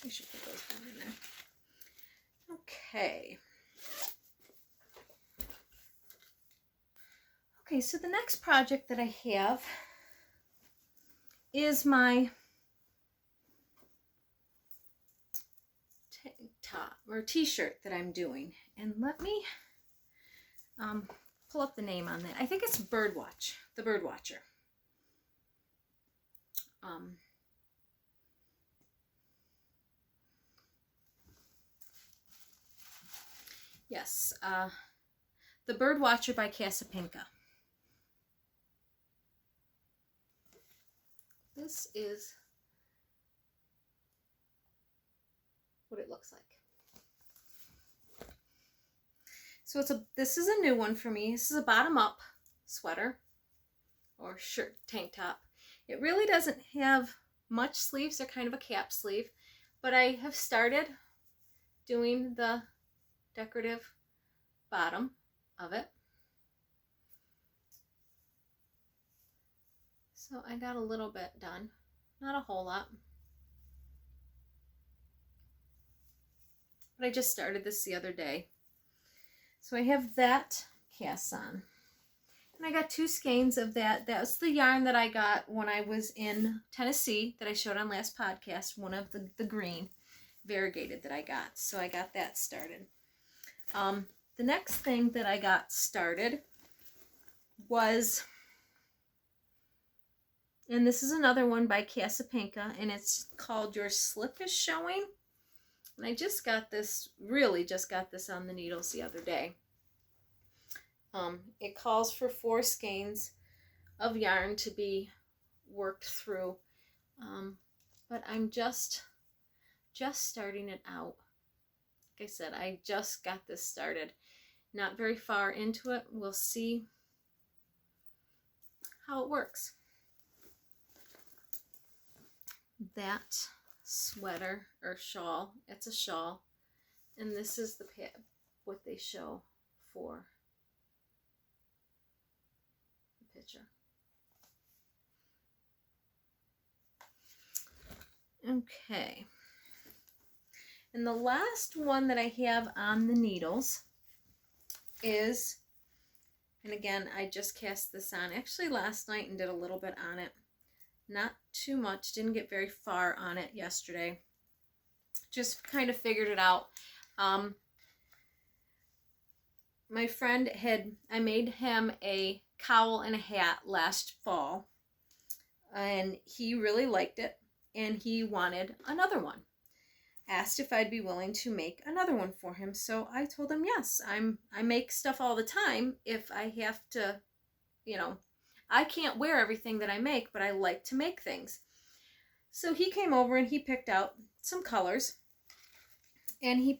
I should put those down in there. Okay. Okay, so the next project that I have is my tank top or t-shirt that I'm doing. And let me pull up the name on that. I think it's Birdwatch, the Birdwatcher. Yes, The Birdwatcher by Casapinka. This is what it looks like. So this is a new one for me. This is a bottom-up sweater or shirt, tank top. It really doesn't have much sleeves. They're kind of a cap sleeve, but I have started doing the decorative bottom of it. So I got a little bit done, not a whole lot. But I just started this the other day. So I have that cast on. And I got 2 skeins of that. That was the yarn that I got when I was in Tennessee that I showed on last podcast. One of the green variegated that I got. So I got that started. The next thing that I got started was, and this is another one by Casapinka, and it's called Your Slip is Showing. And I just got this, really just got this on the needles the other day. It calls for 4 skeins of yarn to be worked through. But I'm just starting it out. Like I said, I just got this started. Not very far into it. We'll see how it works. That sweater or shawl, it's a shawl, and this is the what they show for the picture. Okay, and the last one that I have on the needles is, and again, I just cast this on actually last night and did a little bit on it. Not too much, didn't get very far on it yesterday. Just kind of figured it out. My friend I made him a cowl and a hat last fall, and he really liked it, and he wanted another one. Asked if I'd be willing to make another one for him, so I told him yes. I make stuff all the time. If I have to, you know, I can't wear everything that I make, but I like to make things. So he came over and he picked out some colors, and he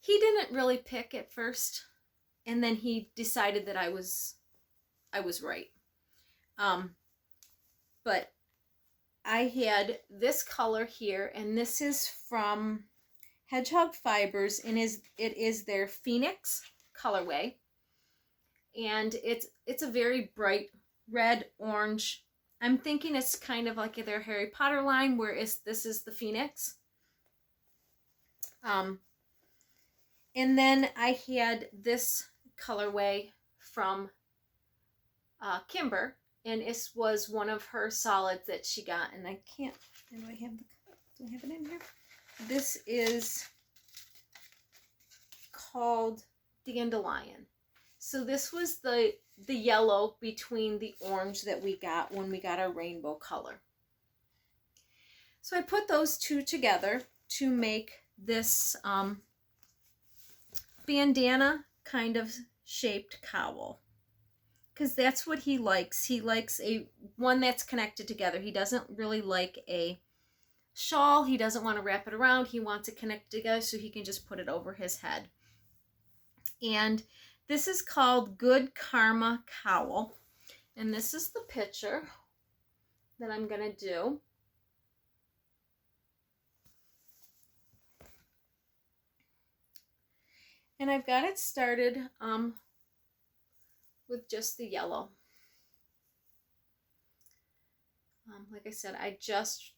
didn't really pick at first, and then he decided that I was right. But I had this color here, and this is from Hedgehog Fibers, and it is their Phoenix colorway. And it's a very bright red, orange. I'm thinking it's kind of like their Harry Potter line, where this is the Phoenix. And then I had this colorway from Kimber, and this was one of her solids that she got. And I can't, do I have it in here? This is called Dandelion. So this was the yellow between the orange that we got when we got our rainbow color. So I put those 2 together to make this bandana kind of shaped cowl. Because that's what he likes. He likes one that's connected together. He doesn't really like a shawl. He doesn't want to wrap it around. He wants it connected together so he can just put it over his head. And this is called Good Karma Cowl. And this is the picture that I'm going to do. And I've got it started with just the yellow. Like I said, I just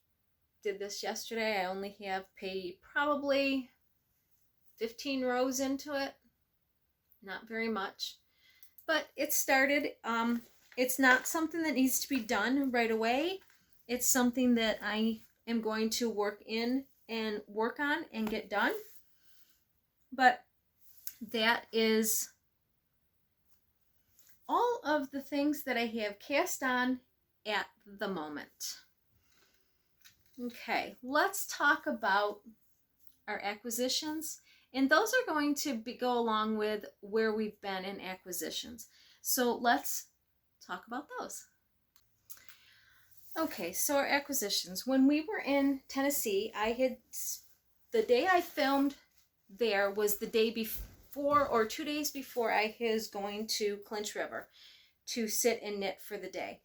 did this yesterday. I only have probably 15 rows into it. Not very much. But it started. It's not something that needs to be done right away. It's something that I am going to work on and get done. But that is all of the things that I have cast on at the moment. Okay, let's talk about our acquisitions. And those are going to go along with where we've been in acquisitions. So let's talk about those. Okay, so our acquisitions. When we were in Tennessee, the day I filmed there was the day before or 2 days before I was going to Clinch River to sit and knit for the day.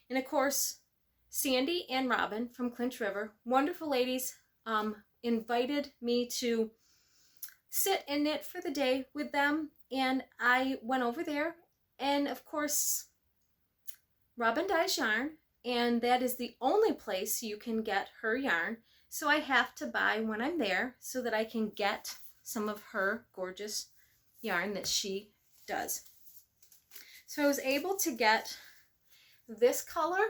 And of course, Sandy and Robin from Clinch River, wonderful ladies, invited me to sit and knit for the day with them, and I went over there, and of course Robin Dyes Yarn, and that is the only place you can get her yarn. So I have to buy when I'm there so that I can get some of her gorgeous yarn that she does. So I was able to get this color,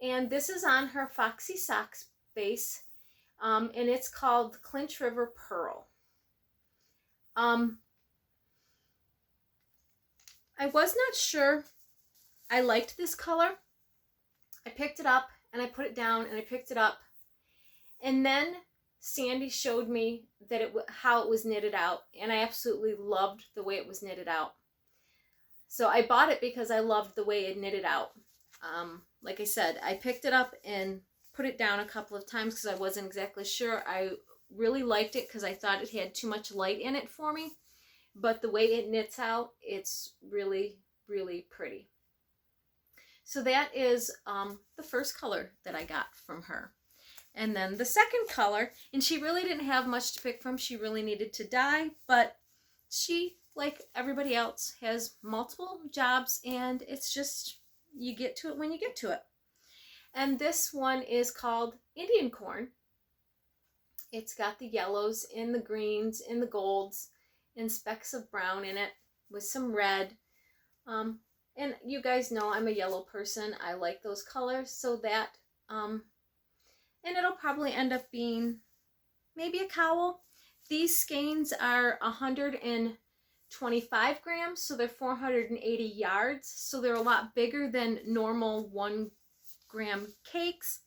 and this is on her Foxy Socks base, and it's called Clinch River Pearl. I was not sure I liked this color. I picked it up and I put it down and I picked it up, and then Sandy showed me that how it was knitted out, and I absolutely loved the way it was knitted out. So I bought it because I loved the way it knitted out. Like I said, I picked it up and put it down a couple of times because I wasn't exactly sure. I really liked it because I thought it had too much light in it for me. But the way it knits out, it's really, really pretty. So that is the first color that I got from her. And then the second color, and she really didn't have much to pick from. She really needed to dye, but she, like everybody else, has multiple jobs, and it's just, you get to it when you get to it. And this one is called Indian Corn. It's got the yellows and the greens and the golds and specks of brown in it with some red. And you guys know I'm a yellow person. I like those colors, so that, and it'll probably end up being maybe a cowl. These skeins are 125 grams, so they're 480 yards. So they're a lot bigger than normal 1 gram cakes.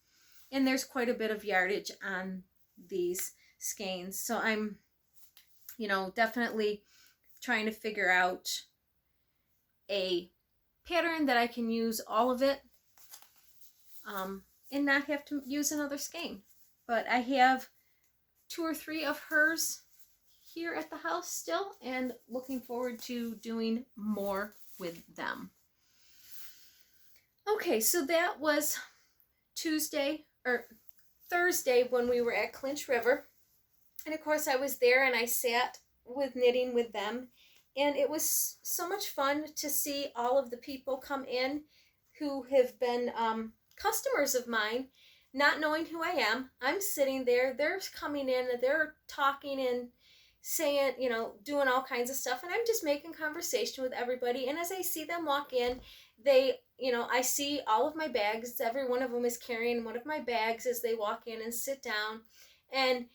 And there's quite a bit of yardage on these skeins. So I'm, definitely trying to figure out a pattern that I can use all of it and not have to use another skein. But I have 2 or 3 of hers here at the house still, and looking forward to doing more with them. Okay, so that was Thursday when we were at Clinch River. And of course I was there and I sat with knitting with them. And it was so much fun to see all of the people come in who have been customers of mine, not knowing who I am. I'm sitting there, they're coming in, and they're talking and saying, doing all kinds of stuff. And I'm just making conversation with everybody. And as I see them walk in, they, I see all of my bags. Every one of them is carrying one of my bags as they walk in and sit down. And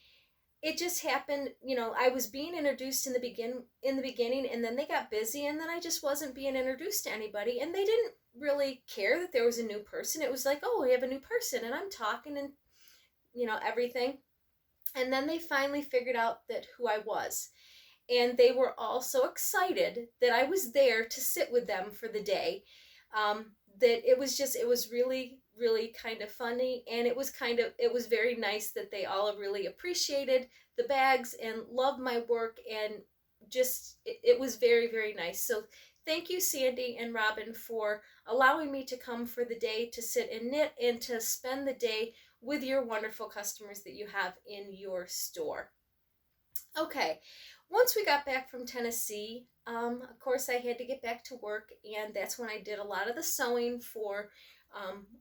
it just happened, I was being introduced in the beginning, and then they got busy, and then I just wasn't being introduced to anybody, and they didn't really care that there was a new person. It was like, oh, we have a new person, and I'm talking and, everything. And then they finally figured out who I was, and they were all so excited that I was there to sit with them for the day, that it was really, really kind of funny, and it was very nice that they all really appreciated the bags and loved my work, and just, it was very, very nice. So thank you, Sandy and Robin, for allowing me to come for the day to sit and knit and to spend the day with your wonderful customers that you have in your store. Okay, once we got back from Tennessee, of course I had to get back to work, and that's when I did a lot of the sewing for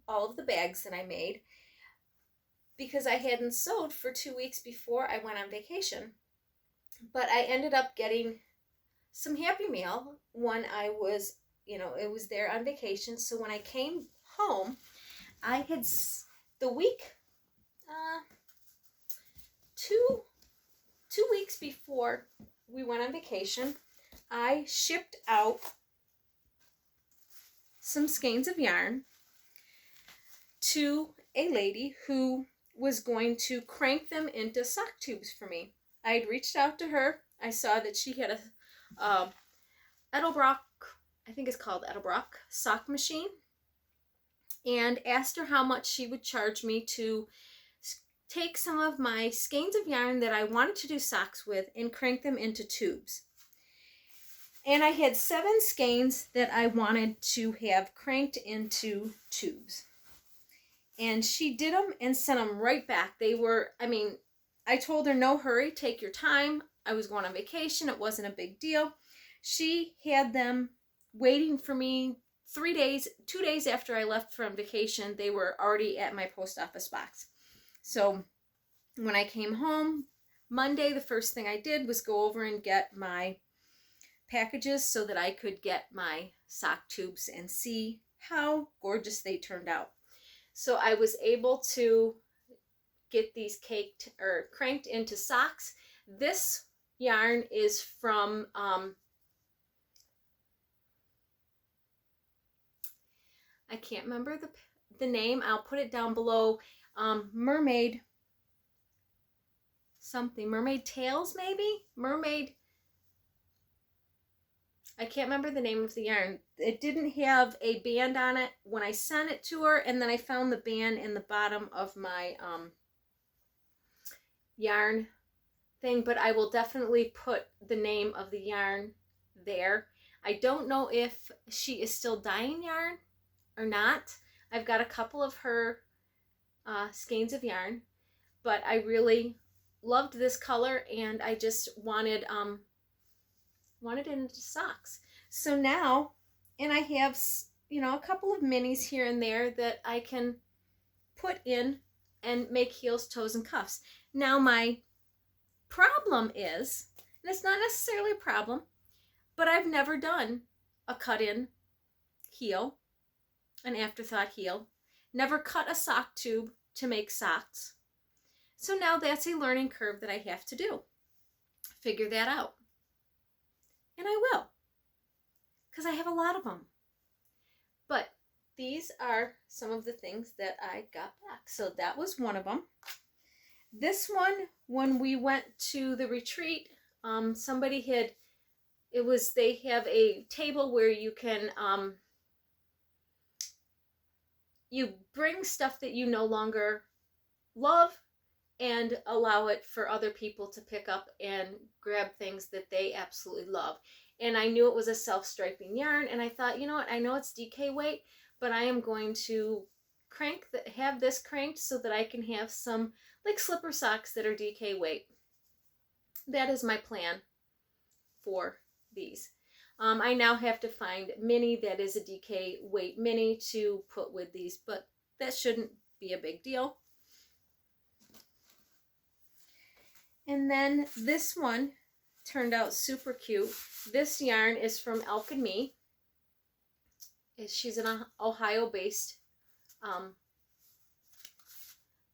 all of the bags that I made, because I hadn't sewed for 2 weeks before I went on vacation. But I ended up getting some Happy Meal when I was, it was there on vacation. So when I came home, I had the week, 2 weeks before we went on vacation, I shipped out some skeins of yarn to a lady who was going to crank them into sock tubes for me. I had reached out to her. I saw that she had a Edelbrock, I think it's called Edelbrock, sock machine, and asked her how much she would charge me to take some of my skeins of yarn that I wanted to do socks with and crank them into tubes. And I had 7 skeins that I wanted to have cranked into tubes. And she did them and sent them right back. They were, I told her, no hurry, take your time. I was going on vacation. It wasn't a big deal. She had them waiting for me 2 days after I left from vacation, they were already at my post office box. So when I came home Monday, the first thing I did was go over and get my packages so that I could get my sock tubes and see how gorgeous they turned out. So I was able to get these caked or cranked into socks. This yarn is from I can't remember the name. I'll put it down below. Mermaid something. Mermaid Tails, maybe? Mermaid. I can't remember the name of the yarn. It didn't have a band on it when I sent it to her, and then I found the band in the bottom of my yarn thing, but I will definitely put the name of the yarn there. I don't know if she is still dyeing yarn or not. I've got a couple of her skeins of yarn, but I really loved this color and I just wanted it into socks. So now, and I have, you know, a couple of minis here and there that I can put in and make heels, toes, and cuffs. Now my problem is, and it's not necessarily a problem, but I've never done a cut-in heel, an afterthought heel, never cut a sock tube to make socks. So now that's a learning curve that I have to do. Figure that out. And I will, because I have a lot of them. But these are some of the things that I got back. So that was one of them. This one, when we went to the retreat, somebody had, they have a table where you can, you bring stuff that you no longer love and allow it for other people to pick up and grab things that they absolutely love. And I knew it was a self-striping yarn, and I thought, you know what, I know it's DK weight, but I am going to have this cranked so that I can have some like slipper socks that are DK weight. That is my plan for these. I now have to find mini that is a DK weight mini to put with these, but that shouldn't be a big deal. And then this one turned out super cute. This yarn is from Elk and Me. She's an Ohio-based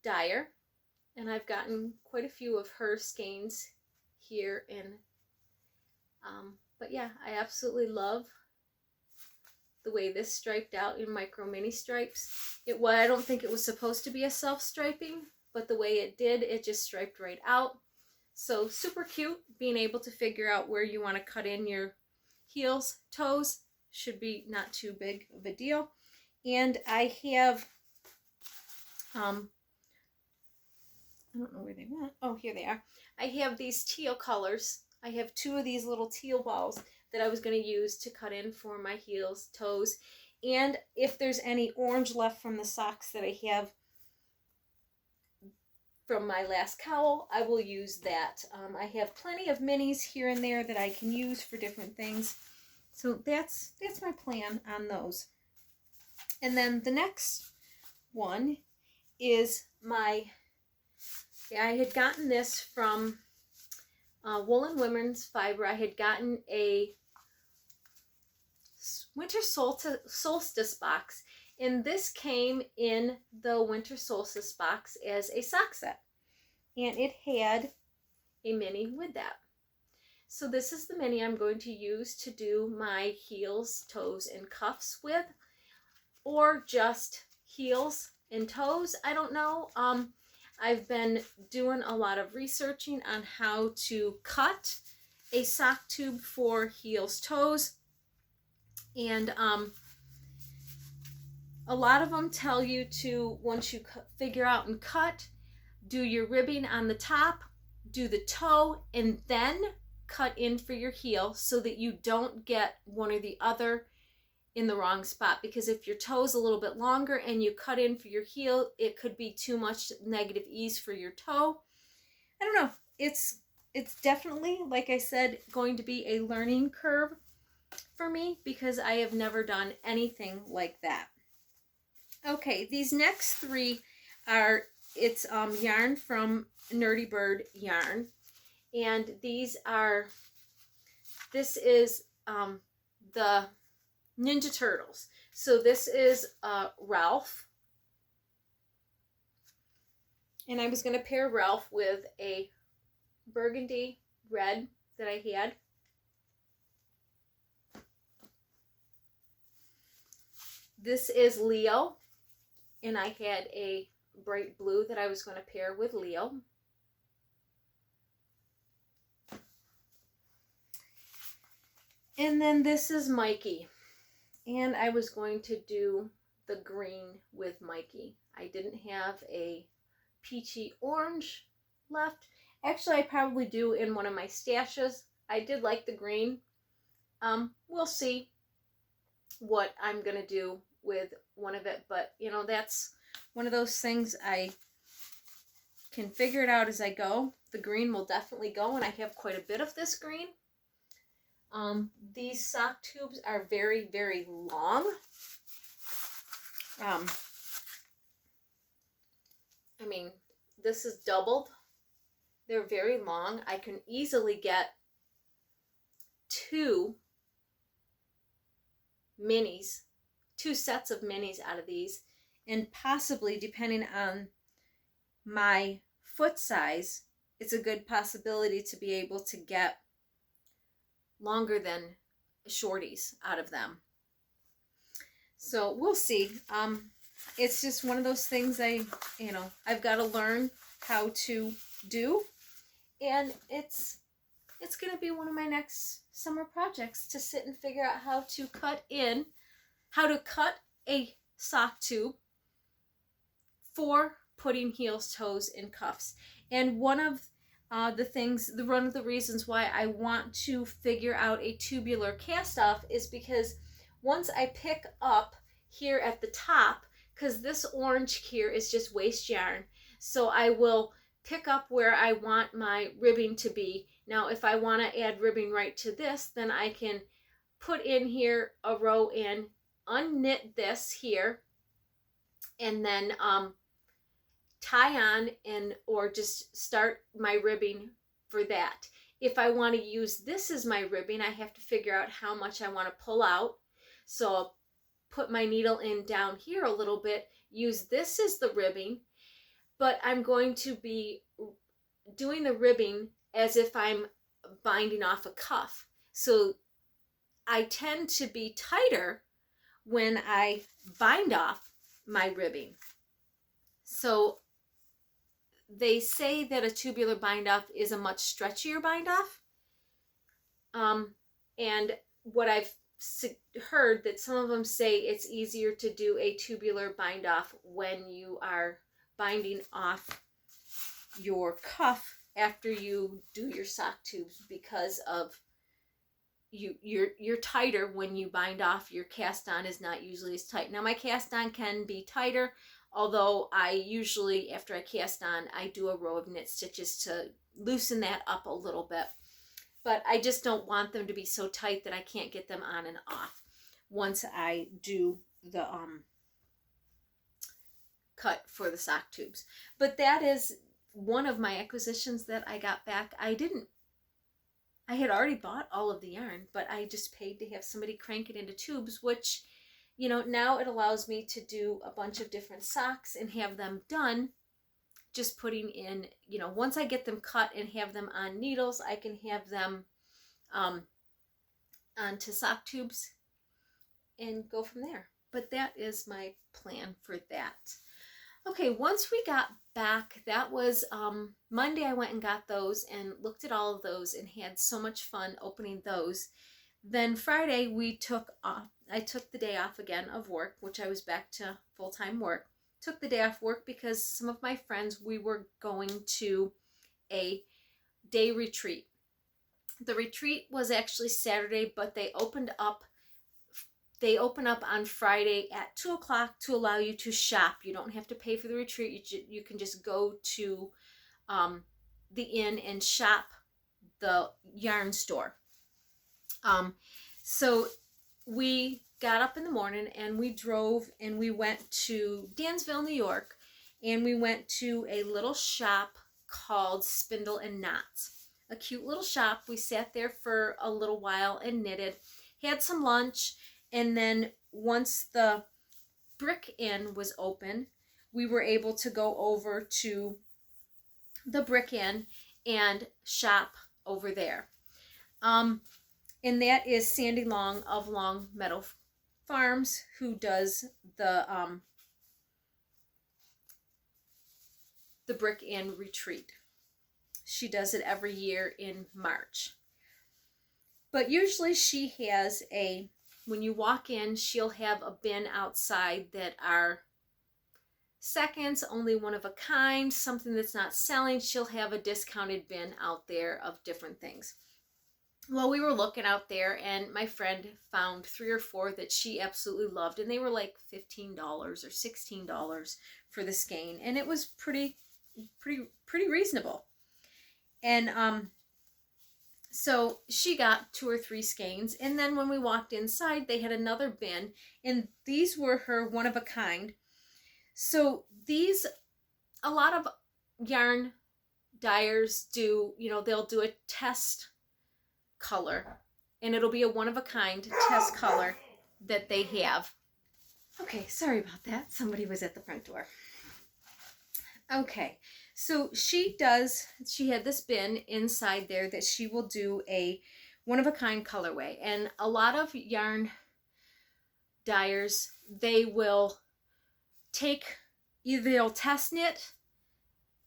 dyer, and I've gotten quite a few of her skeins here. And but yeah, I absolutely love the way this striped out in micro mini stripes. I don't think it was supposed to be a self-striping, but the way it did, it just striped right out. So super cute, being able to figure out where you want to cut in your heels, toes, should be not too big of a deal. And I have, I don't know where they went. Oh, here they are. I have these teal colors. I have 2 of these little teal balls that I was going to use to cut in for my heels, toes. And if there's any orange left from the socks that I have from my last cowl, I will use that. I have plenty of minis here and there that I can use for different things. So that's my plan on those. And then the next one is I had gotten this from Woolen Women's Fiber. I had gotten a winter solstice box, and this came in the winter solstice box as a sock set, and it had a mini with that. So this is the mini I'm going to use to do my heels, toes, and cuffs with, or just heels and toes. I don't know. I've been doing a lot of researching on how to cut a sock tube for heels, toes, and a lot of them tell you to, once you figure out and cut, do your ribbing on the top, do the toe, and then cut in for your heel so that you don't get one or the other in the wrong spot. Because if your toe's a little bit longer and you cut in for your heel, it could be too much negative ease for your toe. I don't know. It's definitely, like I said, going to be a learning curve for me because I have never done anything like that. Okay, these next three are, it's yarn from Nerdy Bird Yarn. And this is the Ninja Turtles. So this is Ralph. And I was going to pair Ralph with a burgundy red that I had. This is Leo. And I had a bright blue that I was going to pair with Leo. And then this is Mikey. And I was going to do the green with Mikey. I didn't have a peachy orange left. Actually, I probably do in one of my stashes. I did like the green. We'll see what I'm going to do with one of it. But, you know, that's one of those things I can figure it out as I go. The green will definitely go, and I have quite a bit of this green. These sock tubes are very, very long. I mean, this is doubled. They're very long. I can easily get 2 minis, 2 sets of minis out of these, and possibly, depending on my foot size, it's a good possibility to be able to get longer than shorties out of them. So we'll see. It's just one of those things I've got to learn how to do, and it's going to be one of my next summer projects to sit and figure out how to cut a sock tube for putting heels, toes, and cuffs. And one of the reasons why I want to figure out a tubular cast off is because once I pick up here at the top, because this orange here is just waste yarn, so I will pick up where I want my ribbing to be. Now if I want to add ribbing right to this, then I can put in here a row and unknit this here, and then tie on or just start my ribbing for that. If I want to use this as my ribbing, I have to figure out how much I want to pull out. So I'll put my needle in down here a little bit, use this as the ribbing, but I'm going to be doing the ribbing as if I'm binding off a cuff. So I tend to be tighter when I bind off my ribbing. So they say that a tubular bind off is a much stretchier bind off. And what I've heard that some of them say it's easier to do a tubular bind off when you are binding off your cuff after you do your sock tubes, because of you're tighter when you bind off. Your cast on is not usually as tight. Now my cast on can be tighter, although I usually, after I cast on, I do a row of knit stitches to loosen that up a little bit. But I just don't want them to be so tight that I can't get them on and off once I do the cut for the sock tubes. But that is one of my acquisitions that I got back. I had already bought all of the yarn, but I just paid to have somebody crank it into tubes, which, you know, now it allows me to do a bunch of different socks and have them done. Just putting in, you know, once I get them cut and have them on needles, I can have them onto sock tubes and go from there. But that is my plan for that. Okay, once we got back, that was Monday. I went and got those and looked at all of those and had so much fun opening those. Then Friday I took the day off again of work, which I was back to full-time work. Took the day off work because some of my friends, we were going to a day retreat. The retreat was actually Saturday, but they open up on Friday at 2 o'clock to allow you to shop. You don't have to pay for the retreat. You can just go to the inn and shop the yarn store. So we got up in the morning and we drove and we went to Dansville, New York, and we went to a little shop called Spindle and Knots. A cute little shop. We sat there for a little while and knitted, had some lunch, and then once the Brick Inn was open, we were able to go over to the Brick Inn and shop over there. And that is Sandy Long of Longmeadow Farms, who does the Brick Inn retreat. She does it every year in March. But usually she has when you walk in, she'll have a bin outside that are seconds, only one of a kind, something that's not selling. She'll have a discounted bin out there of different things. Well, we were looking out there, and my friend found 3 or 4 that she absolutely loved, and they were like $15 or $16 for the skein, and it was pretty reasonable. And so she got 2 or 3 skeins, and then when we walked inside, they had another bin, and these were her one of a kind. So these, a lot of yarn dyers do, they'll do a test color, and it'll be a one of a kind test color that they have. Okay, sorry about that. Somebody was at the front door. Okay, so she had this bin inside there that she will do a one of a kind colorway, and a lot of yarn dyers, they will they'll test knit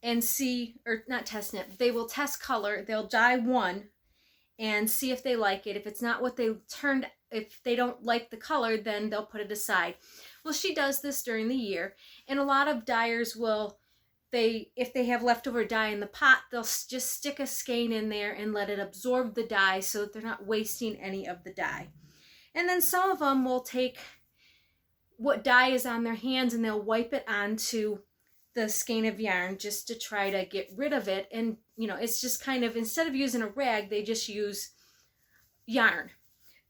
and see, or not test knit, they will test color, they'll dye one and see if they like it. If it's not what if they don't like the color, then they'll put it aside. Well, she does this during the year, and a lot of dyers will, if they have leftover dye in the pot, they'll just stick a skein in there and let it absorb the dye so that they're not wasting any of the dye. And then some of them will take what dye is on their hands and they'll wipe it onto the skein of yarn just to try to get rid of it. And it's just kind of, instead of using a rag, they just use yarn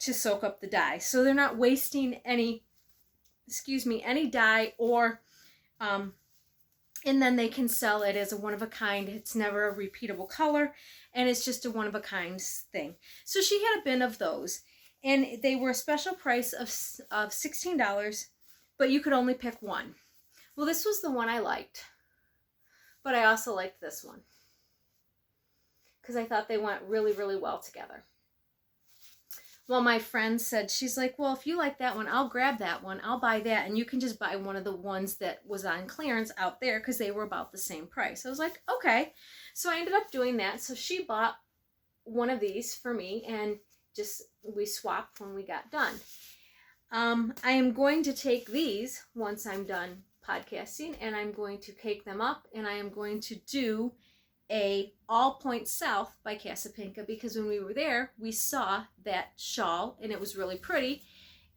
to soak up the dye, so they're not wasting any dye, or and then they can sell it as a one of a kind. It's never a repeatable color, and it's just a one of a kind thing. So she had a bin of those, and they were a special price of $16, but you could only pick one. Well, this was the one I liked, but I also liked this one because I thought they went really, really well together. Well, my friend said, she's like, well, if you like that one, I'll grab that one. I'll buy that, and you can just buy one of the ones that was on clearance out there because they were about the same price. I was like, okay. So I ended up doing that. So she bought one of these for me, and we swapped when we got done. I am going to take these once I'm done podcasting, and I'm going to cake them up, and I am going to do a All Points South by Casapinka, because when we were there, we saw that shawl, and it was really pretty,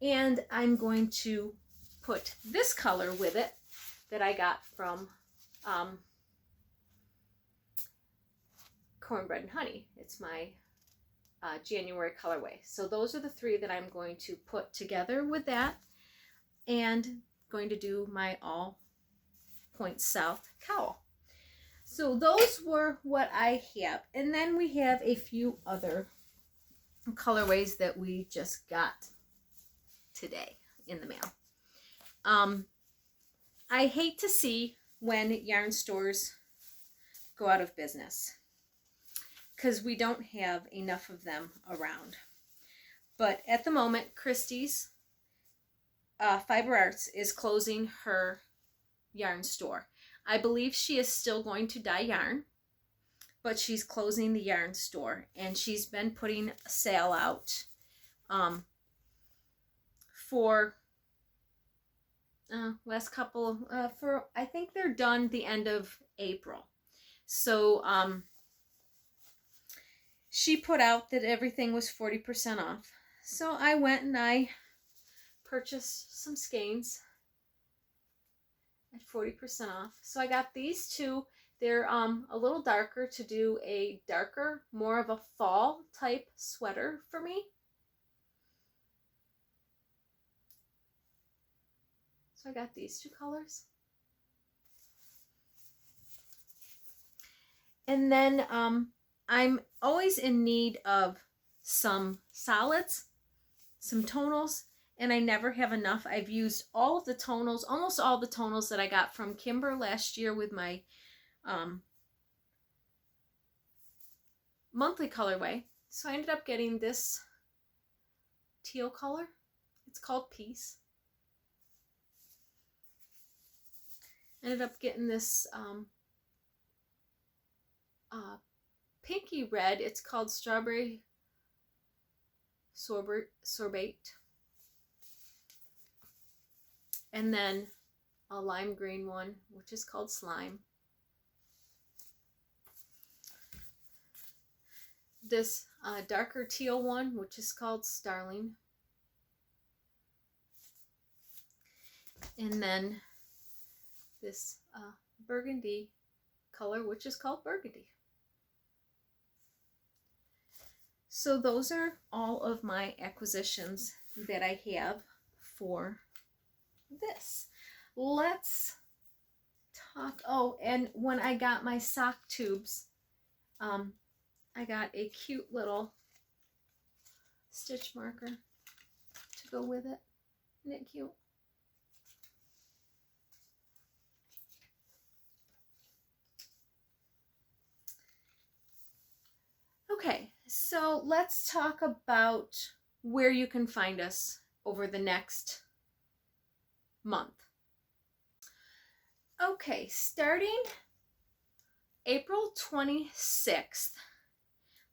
and I'm going to put this color with it that I got from Cornbread Honey. It's my January colorway. So those are the 3 that I'm going to put together with that, and going to do my All Points South cowl. So those were what I have, and then we have a few other colorways that we just got today in the mail. I hate to see when yarn stores go out of business, because we don't have enough of them around. But at the moment, Christie's Fiber Arts is closing her yarn store. I believe she is still going to dye yarn, but she's closing the yarn store, and she's been putting a sale out for last couple for, I think they're done the end of April. So she put out that everything was 40% off. So I went and I purchased some skeins at 40% off. So I got these 2. They're a little darker, to do a darker, more of a fall type sweater for me. So I got these two colors. And then I'm always in need of some solids, some tonals, and I never have enough. I've used all of the tonals, almost all the tonals that I got from Kimber last year with my monthly colorway. So I ended up getting this teal color. It's called Peace. Ended up getting this pinky red. It's called Strawberry Sorbate. And then a lime green one, which is called Slime. This darker teal one, which is called Starling. And then this burgundy color, which is called Burgundy. So those are all of my acquisitions that I have for this. Let's talk. Oh, and when I got my sock tubes, I got a cute little stitch marker to go with it. Isn't it cute? Okay, so let's talk about where you can find us over the next month. Okay, starting April 26th,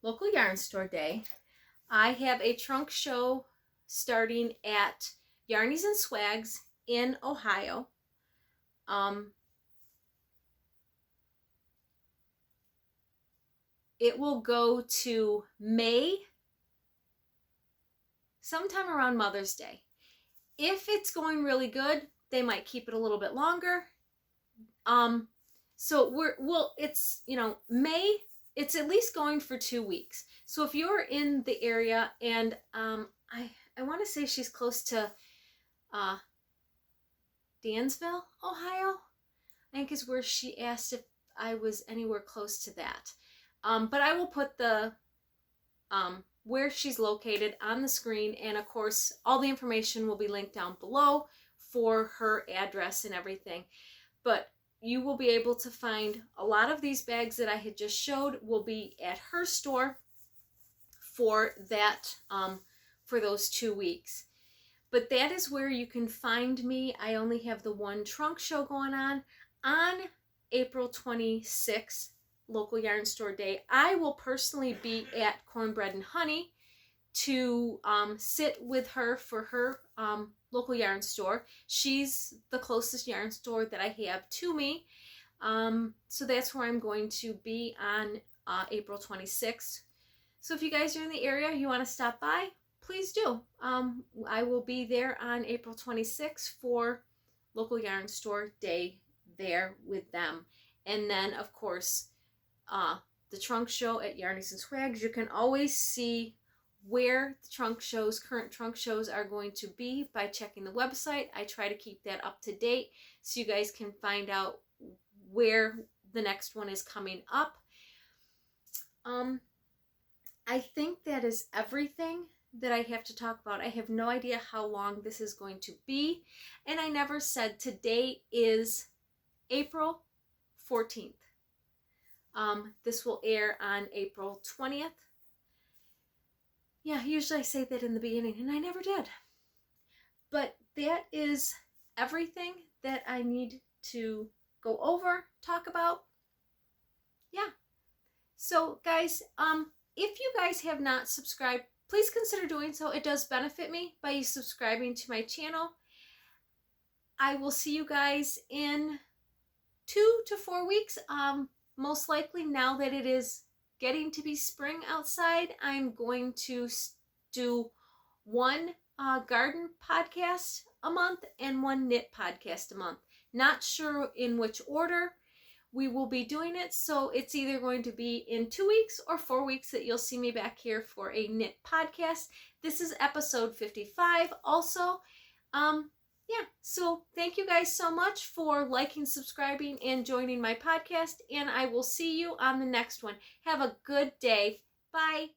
local yarn store day, I have a trunk show starting at Yarnies and Swags in Ohio. It will go to May, sometime around Mother's Day. If it's going really good, they might keep it a little bit longer. So it's, May, it's at least going for 2 weeks. So if you're in the area, and I want to say she's close to Dansville, Ohio, I think is where she asked if I was anywhere close to that. But I will put the where she's located on the screen, and of course all the information will be linked down below for her address and everything. But you will be able to find a lot of these bags that I had just showed will be at her store for that for those 2 weeks. But that is where you can find me. I only have the one trunk show going on April 26th. Local yarn store day. I will personally be at Cornbread Honey to sit with her for her local yarn store. She's the closest yarn store that I have to me. So that's where I'm going to be on April 26th. So if you guys are in the area, you want to stop by, please do. I will be there on April 26th for local yarn store day there with them. And then, of course, the trunk show at Yarnies and Swags. You can always see where the current trunk shows are going to be by checking the website. I try to keep that up to date so you guys can find out where the next one is coming up. I think that is everything that I have to talk about. I have no idea how long this is going to be, and I never said today is April 14th. This will air on April 20th. Yeah, usually I say that in the beginning, and I never did. But that is everything that I need to go over, talk about. Yeah. So, guys, if you guys have not subscribed, please consider doing so. It does benefit me by you subscribing to my channel. I will see you guys in 2 to 4 weeks. Most likely, now that it is getting to be spring outside, I'm going to do one garden podcast a month and one knit podcast a month. Not sure in which order we will be doing it, so it's either going to be in 2 weeks or 4 weeks that you'll see me back here for a knit podcast. This is episode 55 also. yeah, so thank you guys so much for liking, subscribing, and joining my podcast, and I will see you on the next one. Have a good day. Bye.